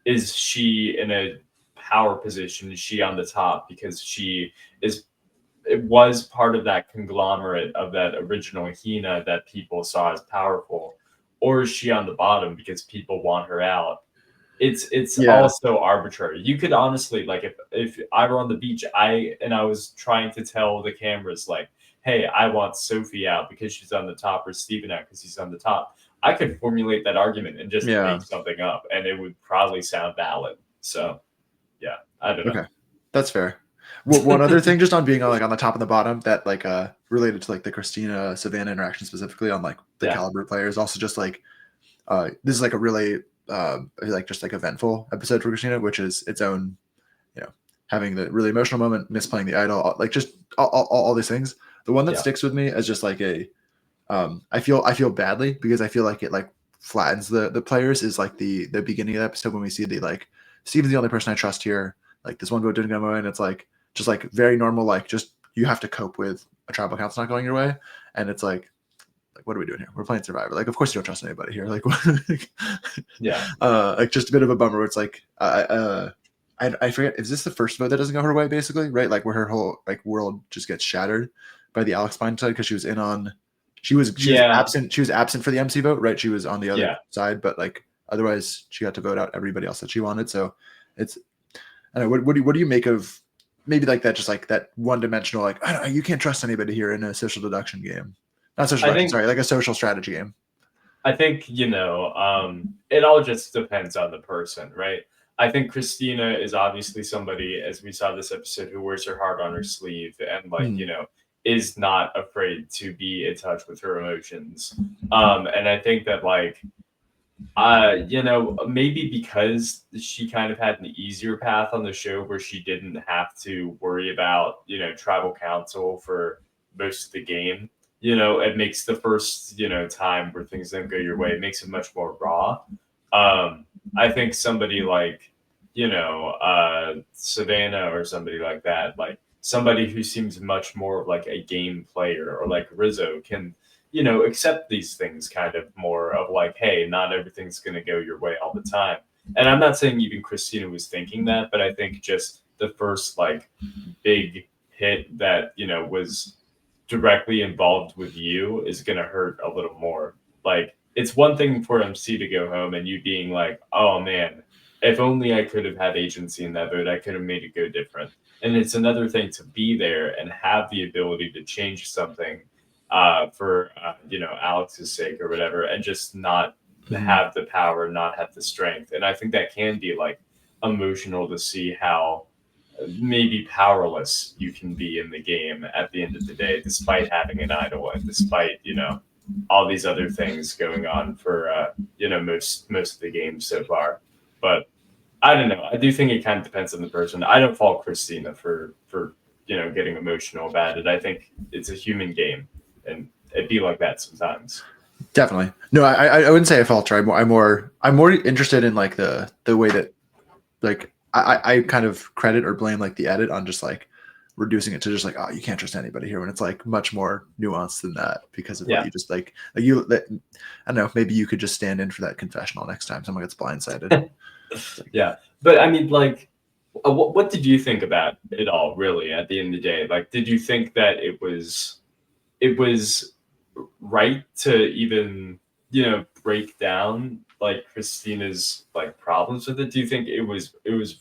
Is she in a power position? Is she on the top because she is it was part of that conglomerate of that original Hina that people saw as powerful, or is she on the bottom because people want her out? It's Yeah. also arbitrary. You could honestly, like, if I were on the beach, I was trying to tell the cameras like, hey, I want Sophie out because she's on the top, or Steven out because he's on the top. I could formulate that argument and just Yeah. make something up, and it would probably sound valid. So, yeah, I don't know. Okay, that's fair. Well, one other thing, just on being on the top and the bottom, that like related to like the Christina Savannah interaction specifically on like the caliber players, also just like this is like a really like just like eventful episode for Christina, which is its own, having the really emotional moment, misplaying the idol, like just all these things. The one that sticks with me as just like a I feel badly because I feel like it like flattens the players is like the beginning of the episode when we see the like Steven's the only person I trust here. Like this one vote didn't go my way, and it's like just like very normal. Like just you have to cope with a tribal council not going your way, and it's like what are we doing here? We're playing Survivor. Like of course you don't trust anybody here. Like like just a bit of a bummer. Where it's like I forget, is this the first vote that doesn't go her way basically, right? Like where her whole like world just gets shattered by the Alex Pine side because she was in on she was absent. She was absent for the MC vote, right? She was on the other side, but like otherwise she got to vote out everybody else that she wanted. So it's I don't know, what do you make of maybe like that, just like that one dimensional, like I don't know, you can't trust anybody here in a social deduction game. Not social deduction, sorry, like a social strategy game. I think, it all just depends on the person, right? I think Christina is obviously somebody, as we saw this episode, who wears her heart on her sleeve and, like, is not afraid to be in touch with her emotions. And I think that, like, maybe because she kind of had an easier path on the show where she didn't have to worry about, tribal council for most of the game. It makes the first, time where things don't go your way, it makes it much more raw. I think somebody like, Savannah or somebody like that, like somebody who seems much more like a game player, or like Rizzo can accept these things kind of more of like, hey, not everything's going to go your way all the time. And I'm not saying even Christina was thinking that, but I think just the first like big hit that, was directly involved with you is going to hurt a little more. Like, it's one thing for MC to go home and you being like, oh man, if only I could have had agency in that vote, I could have made it go different. And it's another thing to be there and have the ability to change something, for Alex's sake or whatever, and just not Mhm. have the power, not have the strength. And I think that can be like emotional to see how maybe powerless you can be in the game at the end of the day, despite having an idol and despite all these other things going on for most of the games so far. But I don't know. I do think it kind of depends on the person. I don't fault Christina for getting emotional about it. I think it's a human game, and it'd be like that sometimes. Definitely. No, I wouldn't say I falter. I'm more interested in like the way that like I kind of credit or blame like the edit on just like reducing it to just like, oh, you can't trust anybody here, when it's like much more nuanced than that because of what Yeah, you just like you that, I don't know, maybe you could just stand in for that confessional next time someone gets blindsided. It's like, yeah. But I mean, like, what did you think about it all? Really, at the end of the day, like, did you think that it was right to even break down like Christina's like problems with it? Do you think it was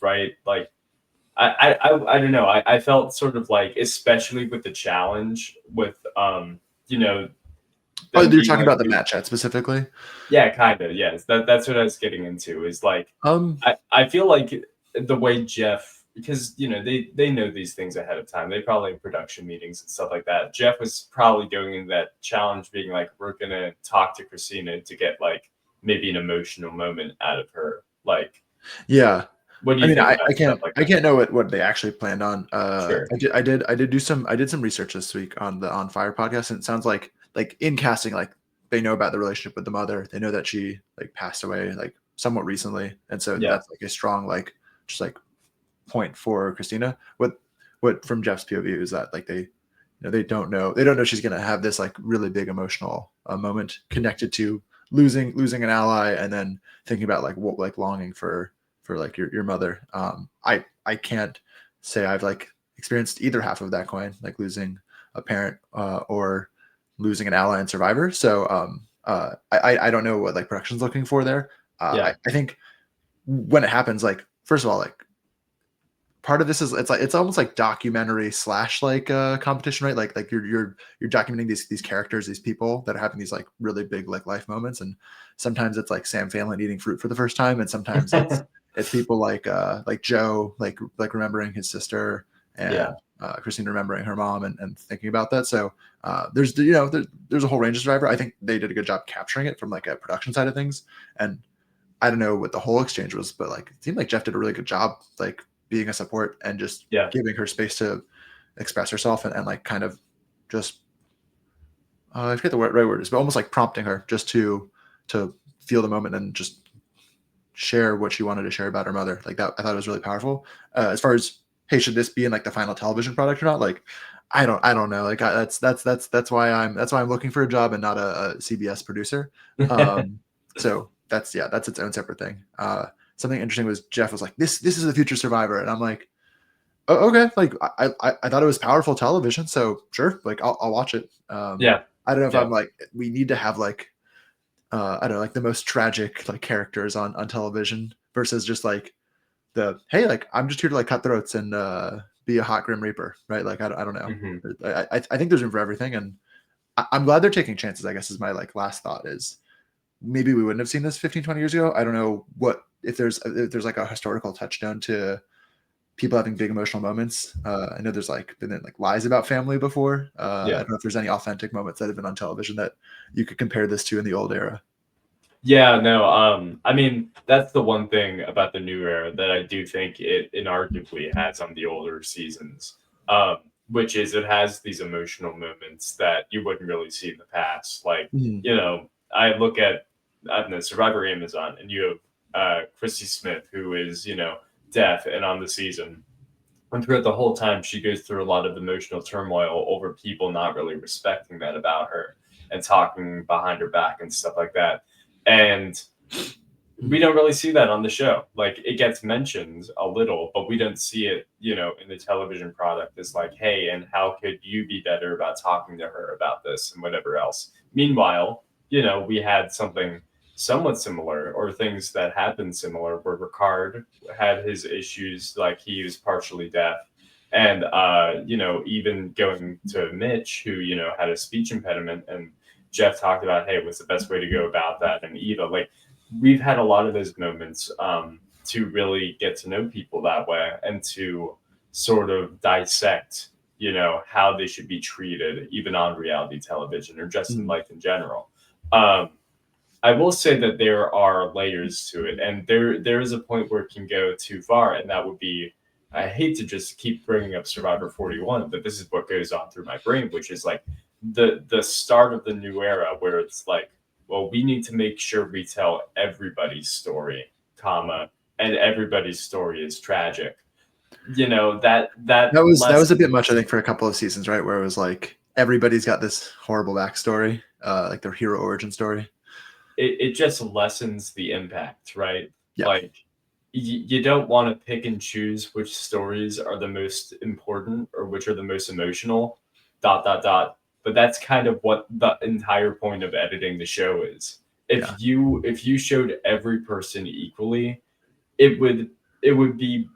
right? Like I don't know. I felt sort of like, especially with the challenge with you know oh, them you're being talking like about the match chat specifically. yeah, kind of, yes, that's what I was getting into, is like um I feel like the way Jeff, because they know these things ahead of time. They probably have production meetings and stuff like that. Jeff was probably going in that challenge being like, we're gonna talk to Christina to get like maybe an emotional moment out of her. Like, yeah, what do I you mean, think about stuff like I that? can't know what they actually planned on. Sure. I did do some research this week on the On Fire podcast, and it sounds like in casting, like they know about the relationship with the mother. They know that she like passed away like somewhat recently, and so Yeah. that's like a strong like just like point for Christina. What from Jeff's POV is that like they don't know she's gonna have this like really big emotional moment connected to losing an ally, and then thinking about like what like longing for like your mother. I can't say I've like experienced either half of that coin, like losing a parent or losing an ally in Survivor. So I don't know what like production's looking for there. Yeah. I think when it happens, like first of all, like part of this is it's almost like documentary slash like competition, right? Like you're documenting these characters, these people that are having these like really big like life moments, and sometimes it's like Sam Phelan eating fruit for the first time, and sometimes it's people like Joe like remembering his sister, Yeah. and Christine remembering her mom, and thinking about that. So there's there's a whole range of Survivor. I think they did a good job capturing it from like a production side of things, and I don't know what the whole exchange was, but like it seemed like Jeff did a really good job, like being a support and just Yeah. giving her space to express herself, and like kind of just I forget the right word is, but almost like prompting her just to feel the moment and just share what she wanted to share about her mother. Like that, I thought it was really powerful. As far as hey, should this be in like the final television product or not? Like, I don't know. Like that's why I'm looking for a job and not a CBS producer. Um, so that's its own separate thing. Something interesting was Jeff was like, this is the future Survivor, and I'm like, oh, okay. Like I thought it was powerful television, so sure. Like I'll watch it. Yeah. I don't know if Yeah. I'm like we need to have like I don't know, like the most tragic like characters on television versus just like the hey, like I'm just here to like cut throats and be a hot grim reaper, right? Like I don't know. Hmm. I think there's room for everything, and I'm glad they're taking chances. I guess is my like last thought is maybe we wouldn't have seen this 15, 20 years ago. I don't know what if there's like a historical touchstone to people having big emotional moments. I know there's like been like lies about family before. I Yeah. don't know if there's any authentic moments that have been on television that you could compare this to in the old era. Yeah, no, I mean, that's the one thing about the new era that I do think it inarguably has on the older seasons, which is it has these emotional moments that you wouldn't really see in the past. Like, Mhm. I look at, I don't know, Survivor Amazon, and you have Christy Smith, who is, deaf and on the season. And throughout the whole time, she goes through a lot of emotional turmoil over people not really respecting that about her and talking behind her back and stuff like that. And we Mhm. don't really see that on the show. Like, it gets mentioned a little, but we don't see it, in the television product. It's like, hey, and how could you be better about talking to her about this and whatever else? Meanwhile, we had something somewhat similar, or things that happened similar, where Ricard had his issues, like he was partially deaf, And even going to Mitch, who had a speech impediment, and Jeff talked about, hey, what's the best way to go about that? And Eva, like, we've had a lot of those moments to really get to know people that way and to sort of dissect, how they should be treated, even on reality television or just in life in general. Um, I will say that there are layers to it, and there is a point where it can go too far, and that would be, I hate to just keep bringing up Survivor 41, but this is what goes on through my brain, which is like the start of the new era where it's like, well, we need to make sure we tell everybody's story, comma, and everybody's story is tragic. That That was a bit lesson. much, I think, for a couple of seasons, right? Where it was like everybody's got this horrible backstory, like their hero origin story. It just lessens the impact, right? Yeah. Like you don't want to pick and choose which stories are the most important or which are the most emotional, dot dot dot. But that's kind of what the entire point of editing the show is. If you showed every person equally, it would be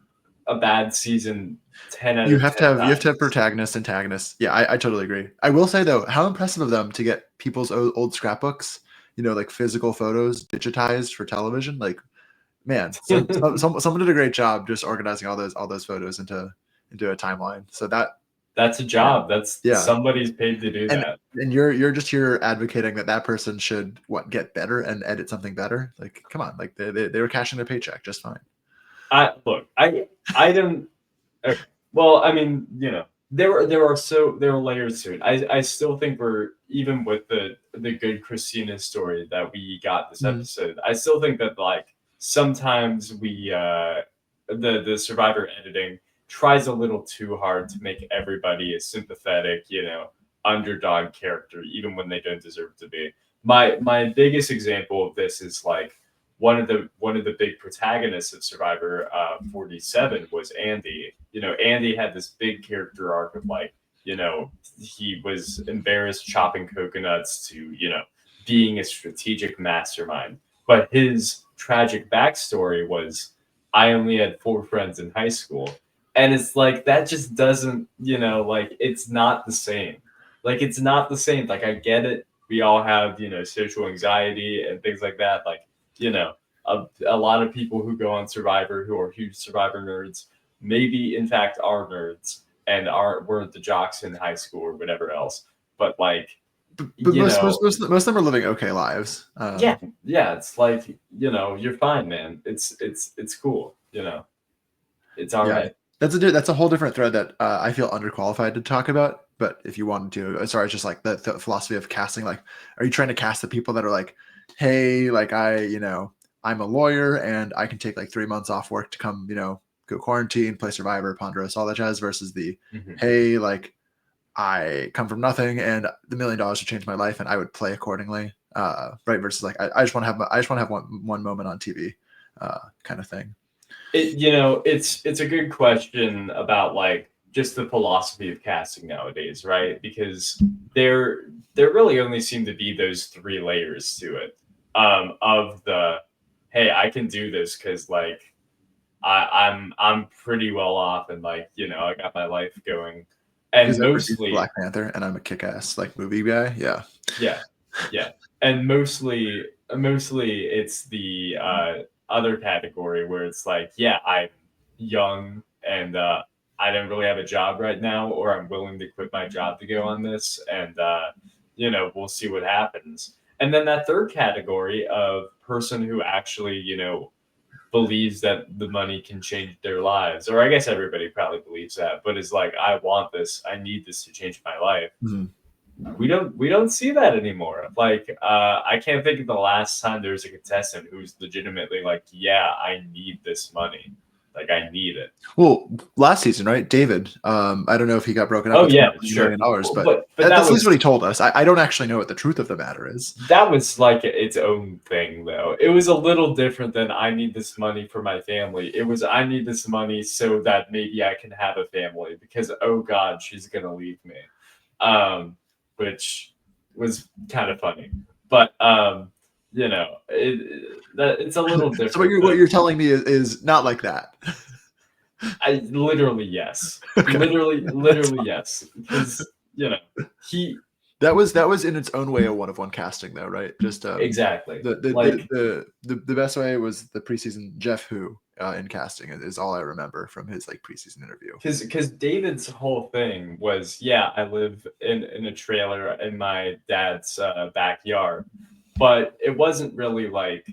a bad season 10 out You of have 10 to have times. protagonists, antagonists. Yeah, I totally agree. I will say though, how impressive of them to get people's old scrapbooks, like physical photos digitized for television. Like, man, someone did a great job just organizing all those photos into a timeline. So That's a man, job. That's yeah. somebody's paid to do and that. and you're just here advocating that person should get better and edit something better. Like, come on, like they were cashing their paycheck just fine. I don't. Okay. Well, I mean, there are layers to it. I still think we're, even with the good Christina story that we got this episode. I still think that, like, sometimes the Survivor editing tries a little too hard to make everybody a sympathetic, underdog character, even when they don't deserve to be. My biggest example of this is like one of the big protagonists of Survivor 47 was Andy. Andy had this big character arc of, like, he was embarrassed chopping coconuts to, being a strategic mastermind. But his tragic backstory was, I only had 4 friends in high school. And it's like, that just doesn't, like, it's not the same. Like, it's not the same. Like, I get it. We all have, social anxiety and things like that. Like, you know, a lot of people who go on Survivor who are huge Survivor nerds, maybe in fact are nerds and weren't the jocks in high school or whatever else. But, like, But most of them are living okay lives. yeah, it's like, you're fine, man. It's cool. It's all Yeah, right. that's a whole different thread that I feel underqualified to talk about. But if you wanted to, sorry, it's just like the philosophy of casting. Like, are you trying to cast the people that are like, hey, like I'm a lawyer and I can take like 3 months off work to come, go quarantine, play Survivor, Ponderosa, all that jazz, versus the hey, like I come from nothing and the $1 million would change my life and I would play accordingly. Right, versus like I just want to have one moment on TV, kind of thing. It's a good question about, like, just the philosophy of casting nowadays, right? Because there really only seem to be those three layers to it. Of the, hey, I can do this because, like, I'm pretty well off, and, like, I got my life going. And Because I produced mostly, Black Panther and I'm a kick-ass like movie guy. Yeah. yeah, and mostly it's the other category where it's like, yeah, I'm young and I don't really have a job right now, or I'm willing to quit my job to go on this, and we'll see what happens. And then that third category of person who actually, believes that the money can change their lives, or I guess everybody probably believes that, but is like, I want this, I need this to change my life. We don't see that anymore. Like, I can't think of the last time there was a contestant who's legitimately like, yeah, I need this money, like, I need it. Well, last season, right, David? I don't know if he got broken up Oh with yeah, $1 sure. million, but But that's at least what he told us. I don't actually know what the truth of the matter is. that was like its own thing, though. It was a little different than, I need this money for my family. It was, I need this money so that maybe I can have a family, because, oh God, she's gonna leave me. Which was kind of funny. But it's a little So different what than, you're telling me is not like that. I literally yes, Okay, that's literally fine. yes, because he That was in its own way a one of one casting though, right? Just exactly like the best way was the preseason Jeff Hu in casting is all I remember from his like preseason interview. because David's whole thing was, yeah, I live in a trailer in my dad's backyard, but it wasn't really like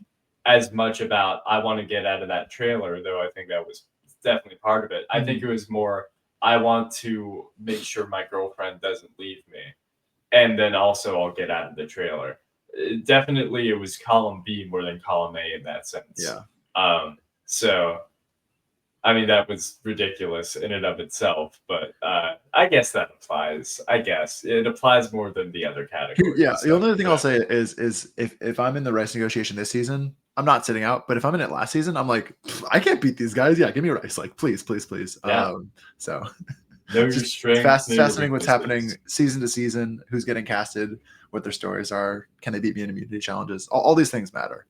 as much about I want to get out of that trailer, though I think that was definitely part of it. I think Mhm. it was more I want to make sure my girlfriend doesn't leave me, and then also I'll get out of the trailer. Definitely, it was column B more than column A in that sense. Yeah. So I mean, that was ridiculous in and of itself, but I guess that applies. I guess it applies more than the other Yeah, categories. the only other thing I'll say is if I'm in the rice negotiation this season, I'm not sitting out. But if I'm in it last season, I'm like, I can't beat these guys. Yeah, give me rice. Like, please, please, please. Yeah, So know it's your just strengths, know your fascinating what's happening weaknesses. season to season, who's getting casted, what their stories are, can they beat me in immunity challenges? All these things matter.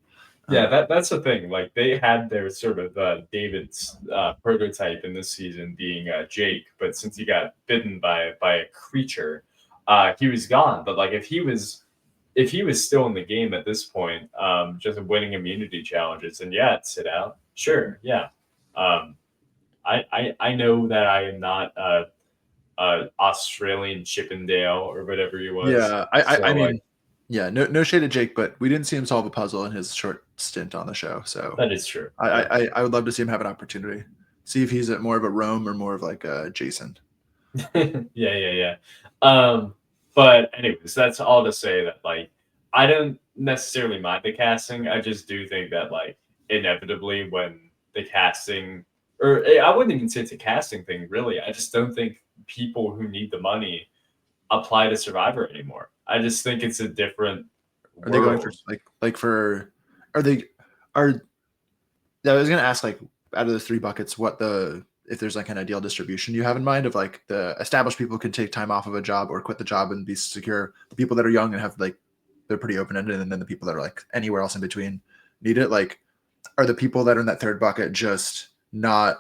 Yeah, that's the thing. Like they had their sort of David's prototype in this season being Jake, but since he got bitten by a creature, he was gone. But like if he was still in the game at this point, just winning immunity challenges, and yeah, I'd sit out. Sure, yeah. Um, I know that I am not Australian Chippendale or whatever he was. Yeah, I So like mean, yeah, no shade to Jake, but we didn't see him solve a puzzle in his short stint on the show. So that is true. I Yeah. I would love to see him have an opportunity. See if he's more of a Rome or more of like a Jason. Yeah. Um, but anyways, that's all to say that like I don't necessarily mind the casting. I just do think that like inevitably when the casting or I wouldn't even say it's a casting thing really. I just don't think people who need the money apply to Survivor anymore. I just think it's a different Are they going for world. like for are they are yeah, I was gonna ask like out of the three buckets, what the if there's like an ideal distribution you have in mind of like the established people can take time off of a job or quit the job and be secure. The people that are young and have like they're pretty open ended, and then the people that are like anywhere else in between need it. Like, are the people that are in that third bucket just not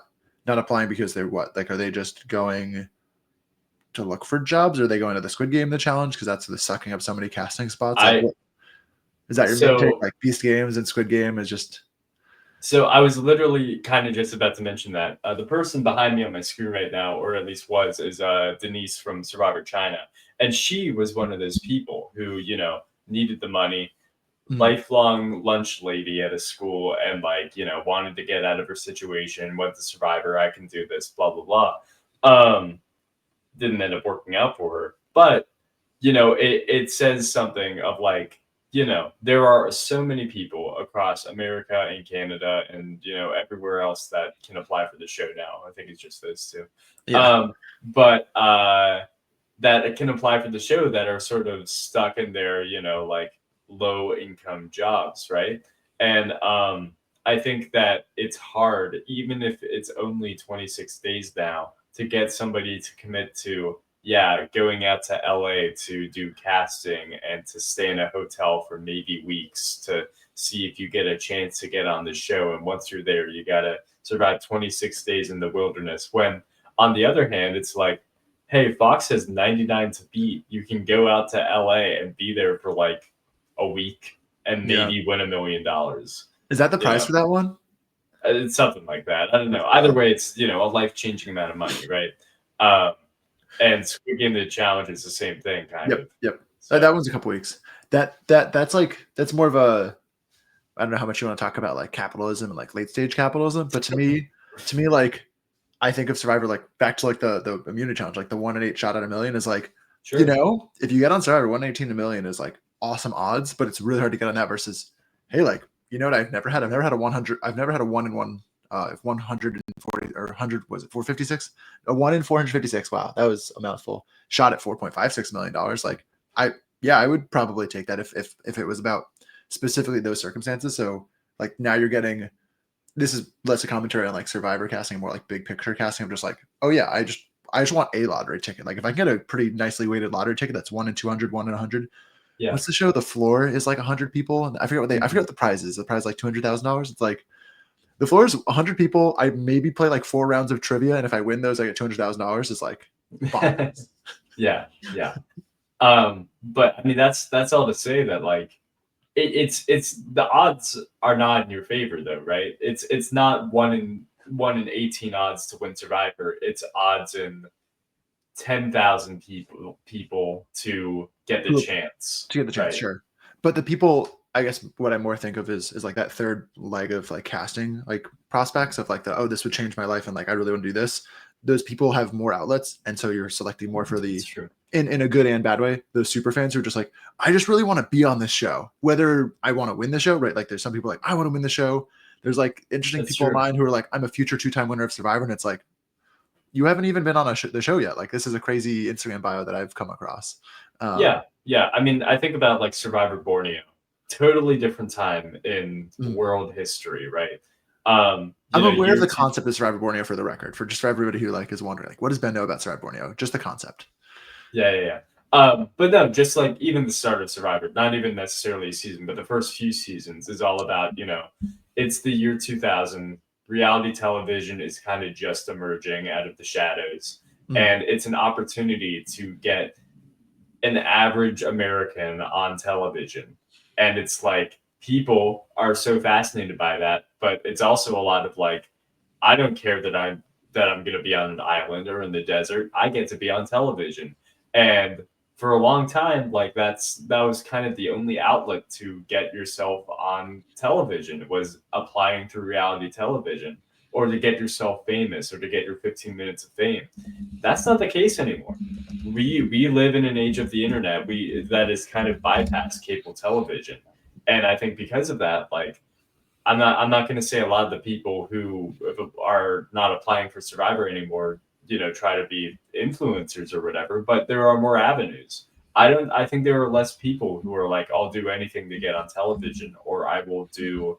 applying because they're what? Like, are they just going to look for jobs? Or are they going to the Squid Game, the challenge? Because that's the sucking up so many casting spots. Like, I what is that your main take? so Like, Beast Games and Squid Game is just So I was literally kind of just about to mention that the person behind me on my screen right now, or at least was, is Denise from Survivor China, and she was one of those people who needed the money, mm, lifelong lunch lady at a school, and like wanted to get out of her situation. Went to Survivor, I can do this, blah blah blah. Didn't end up working out for her, but it says something of like, there are so many people across America and Canada and, everywhere else that can apply for the show now. I think it's just those two. yeah. But that it can apply for the show that are sort of stuck in their, like low income jobs, right? And I think that it's hard, even if it's only 26 days now, to get somebody to commit to yeah, going out to LA to do casting and to stay in a hotel for maybe weeks to see if you get a chance to get on the show. And once you're there, you got to survive 26 days in the wilderness. When on the other hand, it's like, hey, Fox has 99 to beat. You can go out to LA and be there for like a week and Yeah. maybe win $1 million. Is that the You price know, for that one? it's something like that. I don't That's know. Either wild. way, it's, a life changing amount of money, right? Um, and Squid Game the challenge is the same thing, kind Yep. of. Yep. So That one's a couple weeks. That's like that's more of a I don't know how much you want to talk about like capitalism and like late stage capitalism, but to me, like I think of Survivor like back to like the immunity challenge, like the 1 in 8 shot at a million is like, sure, if you get on Survivor, 1 in 18 a million is like awesome odds, but it's really hard to get on that versus, hey, like what I've never had? I've never had a 100. I've never had a 1 in 1. If 140 or 100 was it 456? A 1 in 456. Wow, that was a mouthful. Shot at $4.56 million. Like I would probably take that if it was about specifically those circumstances. So like now you're getting this is less a commentary on like Survivor casting, more like big picture casting. I'm just like, oh yeah, I just want a lottery ticket. Like if I can get a pretty nicely weighted lottery ticket that's 1 in 200, 1 in 100. yeah, What's the show? The floor is like 100 people, and I forget what the prize is. The prize is like $200,000. It's like the floor is 100 people. I maybe play like 4 rounds of trivia, and if I win those, I get $200,000. It's like bonkers. Yeah. But I mean, that's all to say that like it's the odds are not in your favor though, right? It's not 1 in 18 odds to win Survivor. It's odds in 10,000 people to get the To chance, get the chance, right? sure. But the people, I guess, what I more think of is like that third leg of like casting, like prospects of like this would change my life, and like I really want to do this. Those people have more outlets, and so you're selecting more for That's the true. in a good and bad way. Those super fans who are just like, I just really want to be on this show, whether I want to win the show, right? Like there's some people like I want to win the show. There's like interesting That's people of true. mine who are like, I'm a future 2-time winner of Survivor, and it's like you haven't even been on the show yet. Like this is a crazy Instagram bio that I've come across. Yeah. I mean, I think about like Survivor Borneo, totally different time in Mm. world history, right? I'm aware of the year two, concept of Survivor Borneo for the record, for everybody who like is wondering, like, what does Ben know about Survivor Borneo? Just the concept. yeah. But no, just like even the start of Survivor, not even necessarily a season, but the first few seasons is all about, it's the year 2000. Reality television is kind of just emerging out of the shadows. And it's an opportunity to get an average American on television. And it's like people are so fascinated by that, but it's also a lot of like, I don't care that I'm going to be on an island or in the desert. I get to be on television. And for a long time, like that was kind of the only outlet to get yourself on television was applying through reality television or to get yourself famous or to get your 15 minutes of fame. That's not the case anymore. We live in an age of the internet. That is kind of bypassed cable television. And I think because of that, like I'm not going to say a lot of the people who are not applying for Survivor anymore, try to be influencers or whatever, but there are more avenues. I think there are less people who are like, I'll do anything to get on television, or I will do,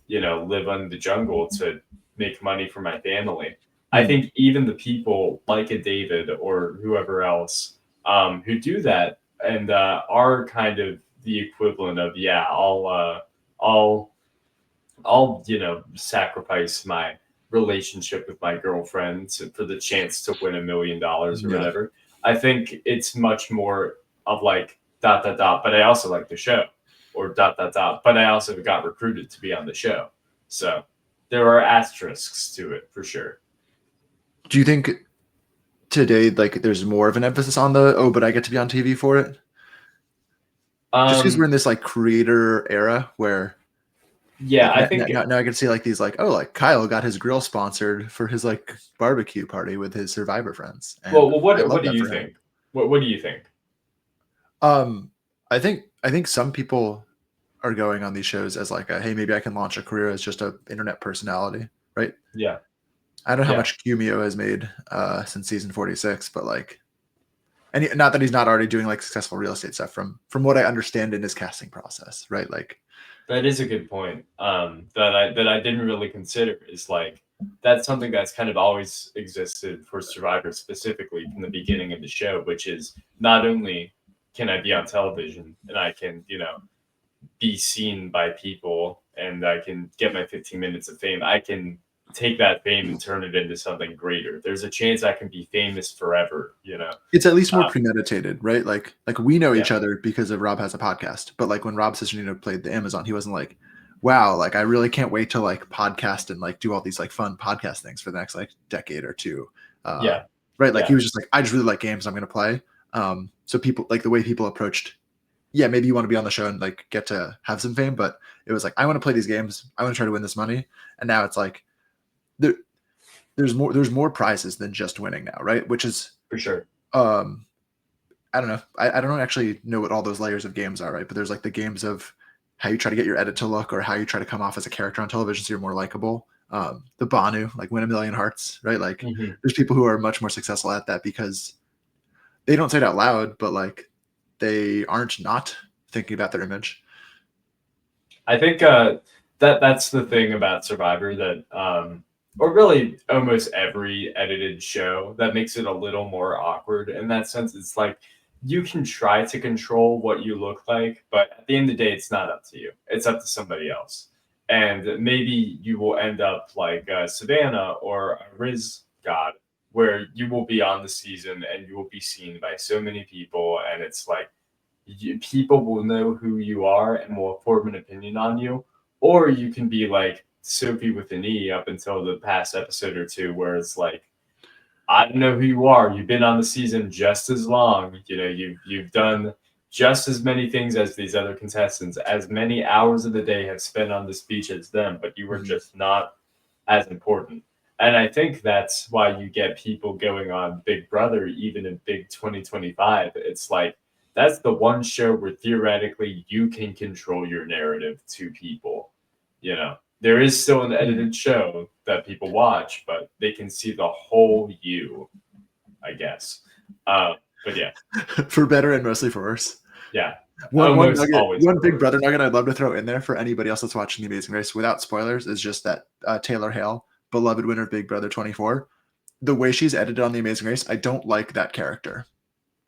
live in the jungle to make money for my family. I think even the people like a David or whoever else who do that and are kind of the equivalent of, yeah, I'll sacrifice my relationship with my girlfriend for the chance to win $1 million or Yeah. whatever. I think it's much more of like dot dot dot, but I also like the show, or dot dot dot, but I also got recruited to be on the show. So there are asterisks to it for sure. Do you think today, like, there's more of an emphasis on but I get to be on TV for it? Just because we're in this like creator era where Yeah, like I think. now I can see like these like, oh, like Kyle got his grill sponsored for his like barbecue party with his Survivor friends. And Well, I what love do that you for him. think? What do you think? I think some people are going on these shows as like hey, maybe I can launch a career as just a internet personality, right? Yeah. I don't know how Yeah. much Cumio has made since season 46, but like, and not that he's not already doing like successful real estate stuff from what I understand in his casting process, right? Like, That is a good point. That I didn't really consider is like that's something that's kind of always existed for Survivor specifically from the beginning of the show, which is not only can I be on television and I can, be seen by people and I can get my 15 minutes of fame, I can take that fame and turn it into something greater. There's a chance I can be famous forever, it's at least more Uh, premeditated, right? Like we know yeah. each other because of Rob has a podcast, but like when Rob Cesternino played the Amazon, he wasn't like, wow, like I really can't wait to like podcast and like do all these like fun podcast things for the next like decade or two. Yeah. Right. Like Yeah. he was just like, I just really like games I'm going to play. So people like the way people approached, yeah, maybe you want to be on the show and like get to have some fame, but it was like, I want to play these games. I want to try to win this money. And now it's like, there's more prizes than just winning now. Right. Which is, For sure. I don't know. I don't actually know what all those layers of games are, right? But there's like the games of how you try to get your edit to look or how you try to come off as a character on television so you're more likable. The Banu, like win 1,000,000 hearts, right? Like there's people who are much more successful at that because they don't say it out loud, but like they aren't not thinking about their image. I think that's the thing about Survivor that, or really almost every edited show that makes it a little more awkward in that sense. It's like you can try to control what you look like, but at the end of the day, it's not up to you. It's up to somebody else. and maybe you will end up like Savannah or a Riz God, where you will be on the season and you will be seen by so many people, and it's like people will know who you are and will form an opinion on you. Or you can be like Sophie with an E up until the past episode or two, where it's like, I don't know who you are. You've been on the season just as long. You've done just as many things as these other contestants, as many hours of the day have spent on this beach as them, but you were Mhm. just not as important. And I think that's why you get people going on Big Brother, even in Big 2025. It's like that's the one show where theoretically you can control your narrative to people. There is still an Mhm. edited show that people watch, but they can see the whole you, I guess. But yeah, For better and mostly for worse. yeah, One almost nugget, always one for Big worse. Brother nugget I'd love to throw in there for anybody else that's watching The Amazing Race without spoilers is just that Taylor Hale, beloved winner of Big Brother 24, the way she's edited on The Amazing Race, I don't like that character.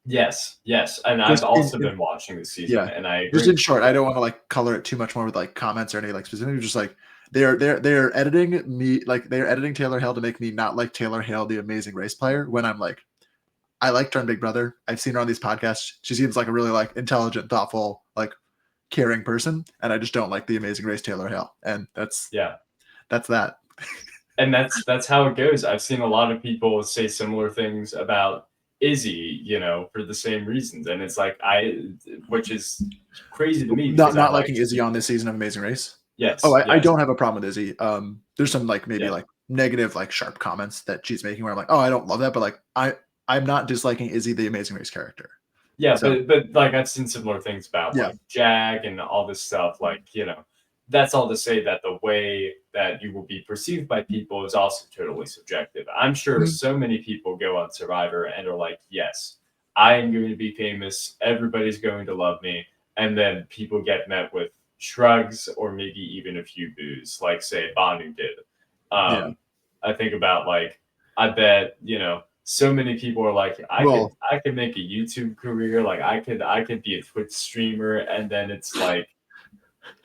Yes, yes, and I've Just also been watching this season, yeah, and I just agree. in short, I don't want to like color it too much more with like comments or any like specific. Just like they're editing me, like they're editing Taylor Hale to make me not like Taylor Hale, the Amazing Race player. When I'm like, I liked her on Big Brother. I've seen her on these podcasts. She seems like a really like intelligent, thoughtful, like caring person, and I just don't like the Amazing Race Taylor Hale, and Yeah, that's that. and that's how it goes. I've seen a lot of people say similar things about Izzy, for the same reasons, and it's like which is crazy to me because I Not like liking Izzy on this season of Amazing Race. Oh, yes, I yes, don't have a problem with Izzy. There's some like maybe yeah. like negative like sharp comments that she's making where I'm like, oh, I don't love that, but like I'm not disliking Izzy the Amazing Race character. Yeah, So but like I've seen similar things about yeah. like Jag and all this stuff. Like, that's all to say that the way that you will be perceived by people is also totally subjective. I'm sure Mhm. so many people go on Survivor and are like, yes, I am going to be famous. Everybody's going to love me. And then people get met with shrugs or maybe even a few boos, like say Banu did. Yeah. I think about like, I bet, so many people are like, Well, I could make a YouTube career, like I could be a Twitch streamer, and then it's like,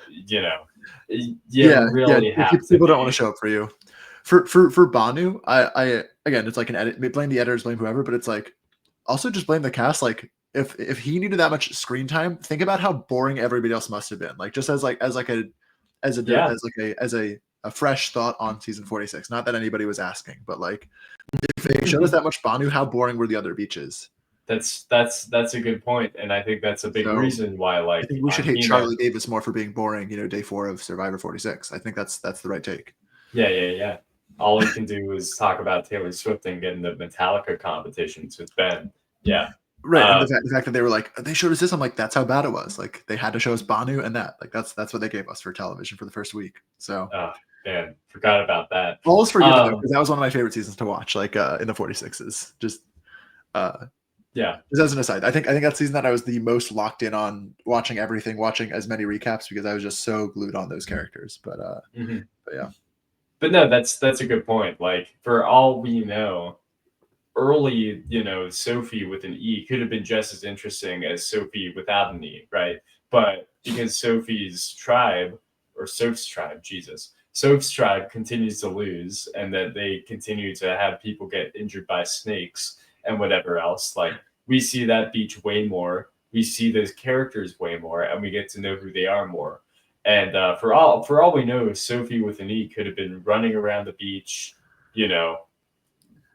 you know, you yeah. really have to People don't want to be. show up for you. For Banu, I again, it's like an edit. Blame the editors, blame whoever, but it's like also just blame the cast. Like if he needed that much screen time, think about how boring everybody else must have been. Like just as like a Yeah, as a fresh thought on season 46. Not that anybody was asking, but like if they showed us that much Banu, how boring were the other beaches? that's a good point, and I think that's a big So reason why, I like think we should on hate Hina, Charlie Davis more for being boring, day 4 of Survivor 46. I think that's the right take. yeah. All he can do is talk about Taylor Swift and getting the Metallica competitions with Ben. Yeah, Right, and uh, the fact that they were like, they showed us this, I'm like, that's how bad it was. Like they had to show us Banu and that. Like that's what they gave us for television for the first week. So oh man, forgot about that. all is forgiven though, Um, because that was one of my favorite seasons to watch, like in the 46s. Uh yeah, just as an aside, I think that season that I was the most locked in on watching everything, watching as many recaps because I was just so glued on those characters. hmm But yeah. but no, that's a good point. Like for all we know, early, Sophie with an E could have been just as interesting as Sophie without an E, right? But because Sophie's tribe, or Soph's tribe, Jesus, Soph's tribe continues to lose, and that they continue to have people get injured by snakes and whatever else, like we see that beach way more. We see those characters way more, and we get to know who they are more. And for all we know, Sophie with an E could have been running around the beach, you know,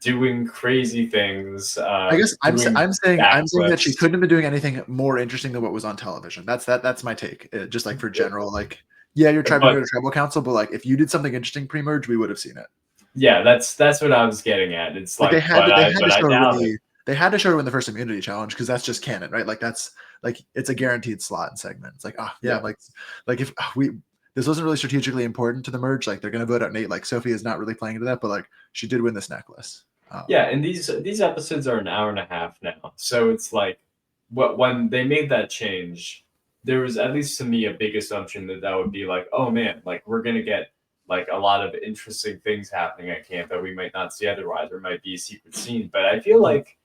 doing crazy things, I guess doing I'm saying that she backflips. couldn't have been doing anything more interesting than what was on television. That's my take. Just like for general, like yeah, your tribe and But your tribal council, but like if you did something interesting pre-merge, we would have seen it. yeah, that's what I was getting at. It's Like like, but they I had to but I show her when doubt it. they had to show her when the first immunity challenge because that's just canon, right? Like that's like it's a guaranteed slot and segment. It's like yeah, Yeah, like if we this wasn't really strategically important to the merge, like they're gonna vote out Nate. Like Sophie is not really playing into that, but like she did win this necklace. yeah, and these episodes are an hour and a half now, so it's like, what when they made that change, there was at least to me a big assumption that that would be like, oh man, like we're gonna get like a lot of interesting things happening at camp that we might not see otherwise. There might be a secret scene, but I feel like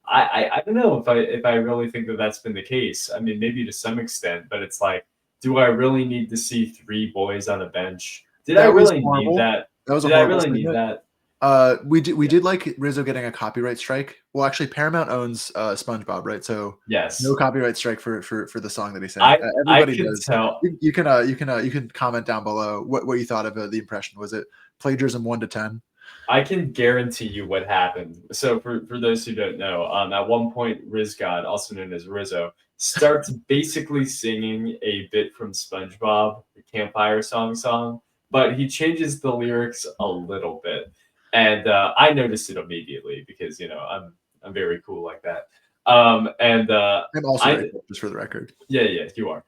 I don't know if I really think that that's been the case. I mean, maybe to some extent, but it's like do I really need to see three boys on a bench? Did I That was really need horrible. that? That was a Did I horrible really need statement. that? We Yeah. did like Rizzo getting a copyright strike. Well, actually, Paramount owns SpongeBob, right? So no Yes. copyright strike for the song that he sang. I Everybody could does. tell. You can comment down below what you thought of the impression. Was it plagiarism 1 to 10? I can guarantee you what happened. So for those who don't know, at one point, Riz God, also known as Rizzo, starts basically singing a bit from SpongeBob, the Campfire song, but he changes the lyrics a little bit, and I noticed it immediately because I'm very cool like that. And I'm also very I cool, just for the record. yeah, you are.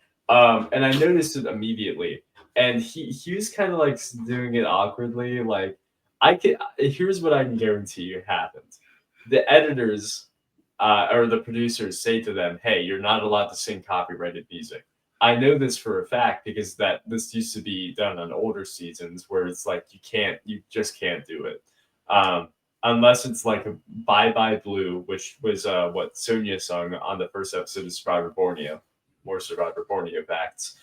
And I noticed it immediately, and he was kind of like doing it awkwardly. Like I can. Here's what I can guarantee you happened: the editors or the producers say to them, "Hey, you're not allowed to sing copyrighted music." I know this for a fact because this used to be done on older seasons where it's like you just can't do it. Um, Unless it's like a Bye Bye Blue, which was what Sonia sung on the first episode of Survivor Borneo, more Survivor Borneo facts.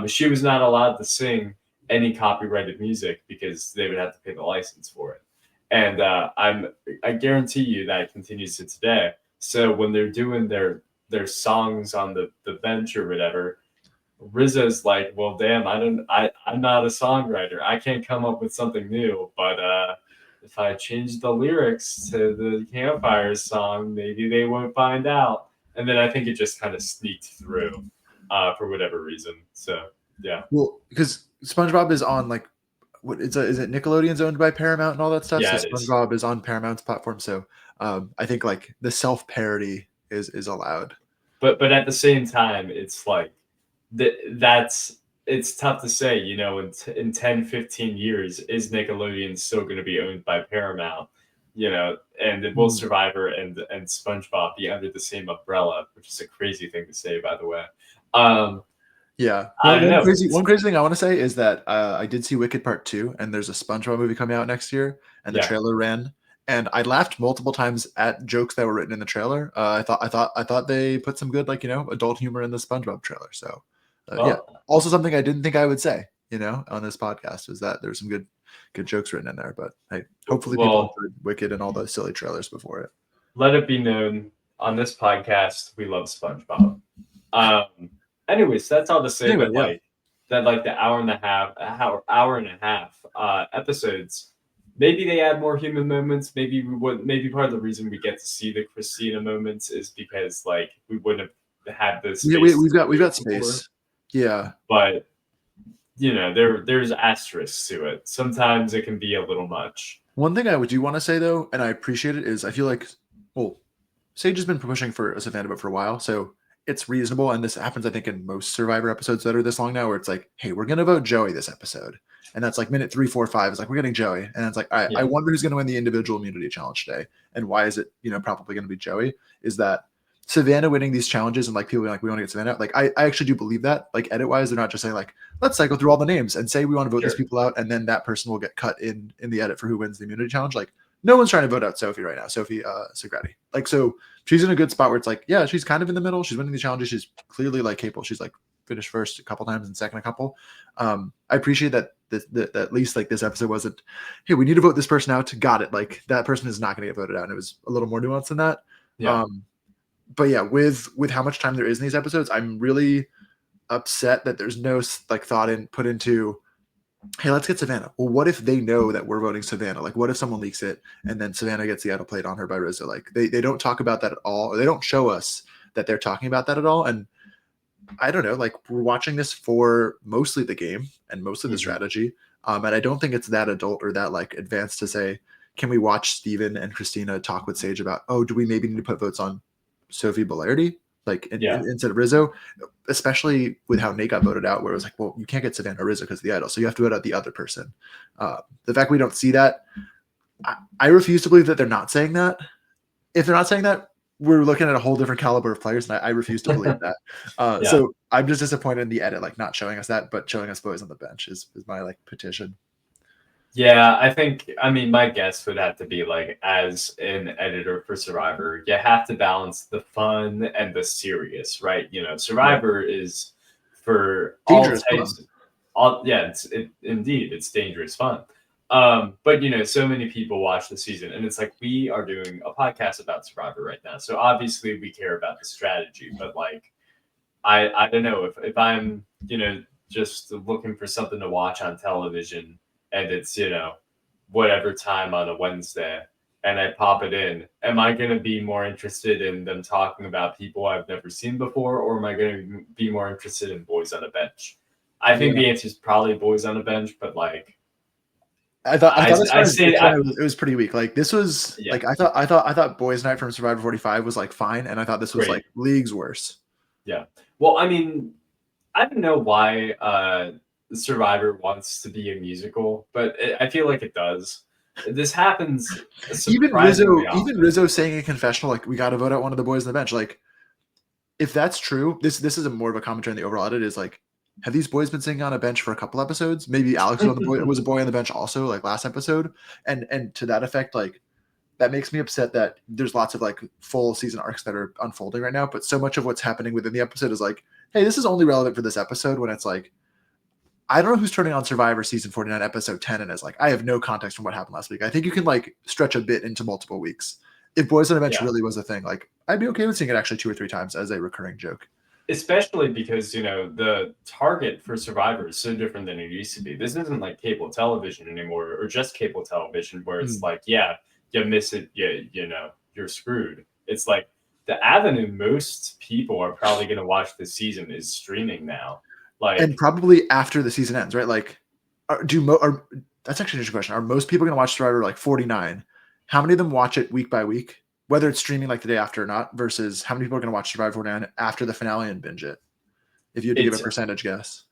She was not allowed to sing any copyrighted music because they would have to pay the license for it. And I guarantee you that continues to today. So when they're doing their songs on the bench or whatever, Rizzo's like, well, damn, I'm not a songwriter. I can't come up with something new. But if I change the lyrics to the Campfire song, maybe they won't find out. And then I think it just kind of sneaked through for whatever reason. So yeah, Well, because SpongeBob is on like what is it Nickelodeon's owned by Paramount and all that stuff. So yeah, it is. SpongeBob is on Paramount's platform. So I think like the self parody is allowed. But at the same time, it's like that's it's tough to say. In 10, 15 years, is Nickelodeon still going to be owned by Paramount? And will Mhm. Survivor and SpongeBob be under the same umbrella? Which is a crazy thing to say, by the way. Yeah. I don't know. One crazy thing I want to say is that I did see Wicked Part 2, and there's a SpongeBob movie coming out next year, and the Yeah, trailer ran, and I laughed multiple times at jokes that were written in the trailer. I thought they put some good adult humor in the SpongeBob trailer. So yeah. well, Also something I didn't think I would say, on this podcast was that there's some good jokes written in there. But hey, hopefully people well, enjoyed Wicked and all those silly trailers before it. let it be known on this podcast we love SpongeBob. Um, Anyways, that's all to say Anyway, that yeah. the hour and a half episodes. Maybe they add more human moments. Maybe part of the reason we get to see the Christina moments is because like we wouldn't have had the Yeah, space to we've do got it before. space. Yeah. But there's asterisks to it. Sometimes it can be a little much. One thing I do want to say though, and I appreciate it, is I feel like, well, Sage has been pushing for a Savannah book for a while, so it's reasonable. And this happens, I think, in most Survivor episodes that are this long now, where it's like, hey, we're gonna vote Joey this episode, and that's like minute 3, 4, 5. It's like we're getting Joey, and it's like, all right, I Yeah, wonder who's gonna win the individual immunity challenge today, and why is it probably gonna be Joey? Is that Savannah winning these challenges and like people being like we want to get Savannah? Like I actually do believe that. Like edit wise, they're not just saying like let's cycle through all the names and say we want to vote these sure, people out, and then that person will get cut in the edit for who wins the immunity challenge. Like no one's trying to vote out Sophie right now. Sophie Segrati. Like so she's in a good spot where it's like, yeah, she's kind of in the middle. She's winning the challenges. She's clearly like capable. She's like finished first a couple times and second a couple. I appreciate that that at least like this episode wasn't, hey, we need to vote this person out. Got it. Like that person is not going to get voted out. And it was a little more nuanced than that. yeah, But yeah, with how much time there is in these episodes, I'm really upset that there's no like thought put into, hey, let's get Savannah. Well, what if they know that we're voting Savannah? Like, what if someone leaks it and then Savannah gets the idol played on her by Rizzo? Like, they don't talk about that at all, or they don't show us that they're talking about that at all. And I don't know, like, we're watching this for mostly the game and mostly the Mhm. strategy. And I don't think it's that adult or that like advanced to say, can we watch Steven and Christina talk with Sage about, oh, do we maybe need to put votes on Sophie Bellardi, like Yeah, instead of Rizzo, especially with how Nate got voted out, where it was like, well, you can't get Savannah or Rizzo because of the idol, so you have to vote out the other person. The fact we don't see that, I refuse to believe that they're not saying that. If they're not saying that, we're looking at a whole different caliber of players, and I refuse to believe that. yeah. So I'm just disappointed in the edit, like not showing us that, but showing us boys on the bench is my like petition. Yeah, I mean, my guess would have to be like, as an editor for Survivor, you have to balance the fun and the serious, right? Yeah. Survivor is for all Dangerous fun. types. Indeed, it's dangerous fun. But so many people watch the season, and it's like we are doing a podcast about Survivor right now. So obviously we care about the strategy, but like I don't know if I'm just looking for something to watch on television, and it's whatever time on a Wednesday, and I pop it in. Am I going to be more interested in them talking about people I've never seen before, or am I going to be more interested in boys on a bench? I think Yeah. the answer is probably boys on a bench, but like I thought as far I as say this one, it was pretty weak. Like this was yeah, like I thought Boys Night from Survivor 45 was like fine, and I thought this was great. like leagues worse. Yeah. Well, I mean, I don't know why Survivor wants to be a musical, but I feel like it does. This happens surprisingly Even often. Rizzo saying in confessional, like we got to vote out one of the boys on the bench. Like if that's true, this is a more of a commentary on the overall edit. Is like, have these boys been sitting on a bench for a couple episodes? Maybe Alex was a boy on the bench also, like last episode, and to that effect, like that makes me upset that there's lots of like full season arcs that are unfolding right now, but so much of what's happening within the episode is like, hey, this is only relevant for this episode, when it's like, I don't know who's turning on Survivor season 49 episode 10 and is like, I have no context from what happened last week. I think you can like stretch a bit into multiple weeks. If Boys on a Bench Yeah. really was a thing, like I'd be okay with seeing it actually 2 or 3 times as a recurring joke. Especially because, the target for Survivor is so different than it used to be. This isn't like cable television anymore, or just cable television where it's like, yeah, you miss it, you're screwed. It's like the avenue most people are probably going to watch this season is streaming now. Like, And probably after the season ends, right? Like, that's actually an interesting question. Are most people going to watch Survivor like 49? How many of them watch it week by week, whether it's streaming like the day after or not, versus how many people are going to watch Survivor 49 after the finale and binge it? If you had to give a percentage guess.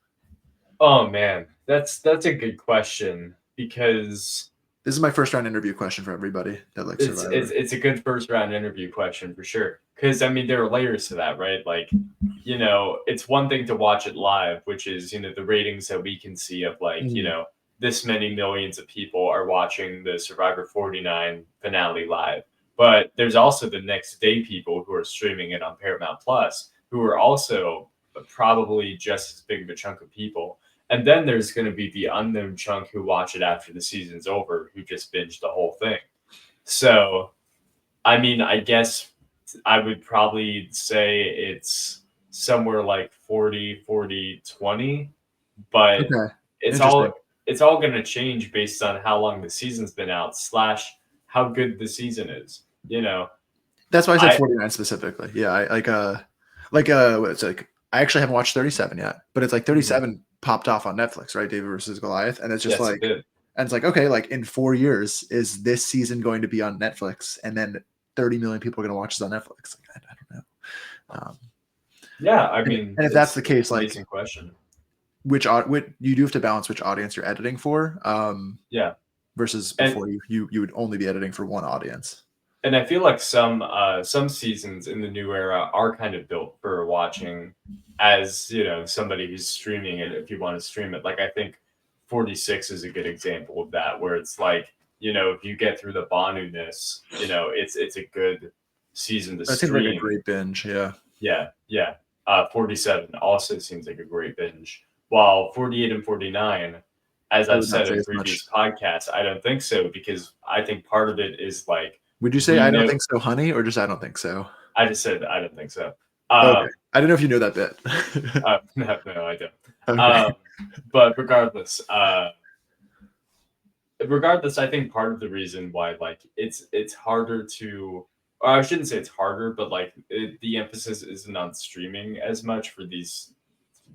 Oh man, that's a good question, because This is my first round interview question for everybody that likes Survivor. It's a good first round interview question for sure. Because I mean, there are layers to that, right? Like, it's one thing to watch it live, which is the ratings that we can see of like this many millions of people are watching the Survivor 49 finale live. But there's also the next day people who are streaming it on Paramount Plus, who are also probably just as big of a chunk of people. And then there's going to be the unknown chunk who watch it after the season's over, who just binge the whole thing. So, I mean, I guess I would probably say it's somewhere like 40, 40, 20, but Okay. it's all it's all going to change based on how long the season's been out / how good the season is. That's why I said 49 specifically. Yeah, it's like I actually haven't watched 37 yet, but it's like 37 popped off on Netflix, right? David versus Goliath, and it's just like, and it's like, okay, like in 4 years, is this season going to be on Netflix, and then 30 million people are going to watch this on Netflix? Like, I don't know. Yeah, I mean, and if that's the case, like, amazing question. Which you do have to balance which audience you're editing for. Yeah. Versus before you would only be editing for one audience. And I feel like some seasons in the new era are kind of built for watching as somebody who's streaming it. If you want to stream it, like I think 46 is a good example of that, where it's like if you get through the Bonu-ness, it's a good season to stream. That seems like a great binge. Yeah. 47 also seems like a great binge. While 48 and 49, as I've said in previous podcasts, I don't think so, because I think part of it is like. Would you say I don't think so, honey, or just I don't think so? I just said I don't think so. Okay. I didn't know if you knew that bit. No, I don't. Okay. But regardless, I think part of the reason why like it's harder to, or I shouldn't say it's harder, but like the emphasis isn't on streaming as much for these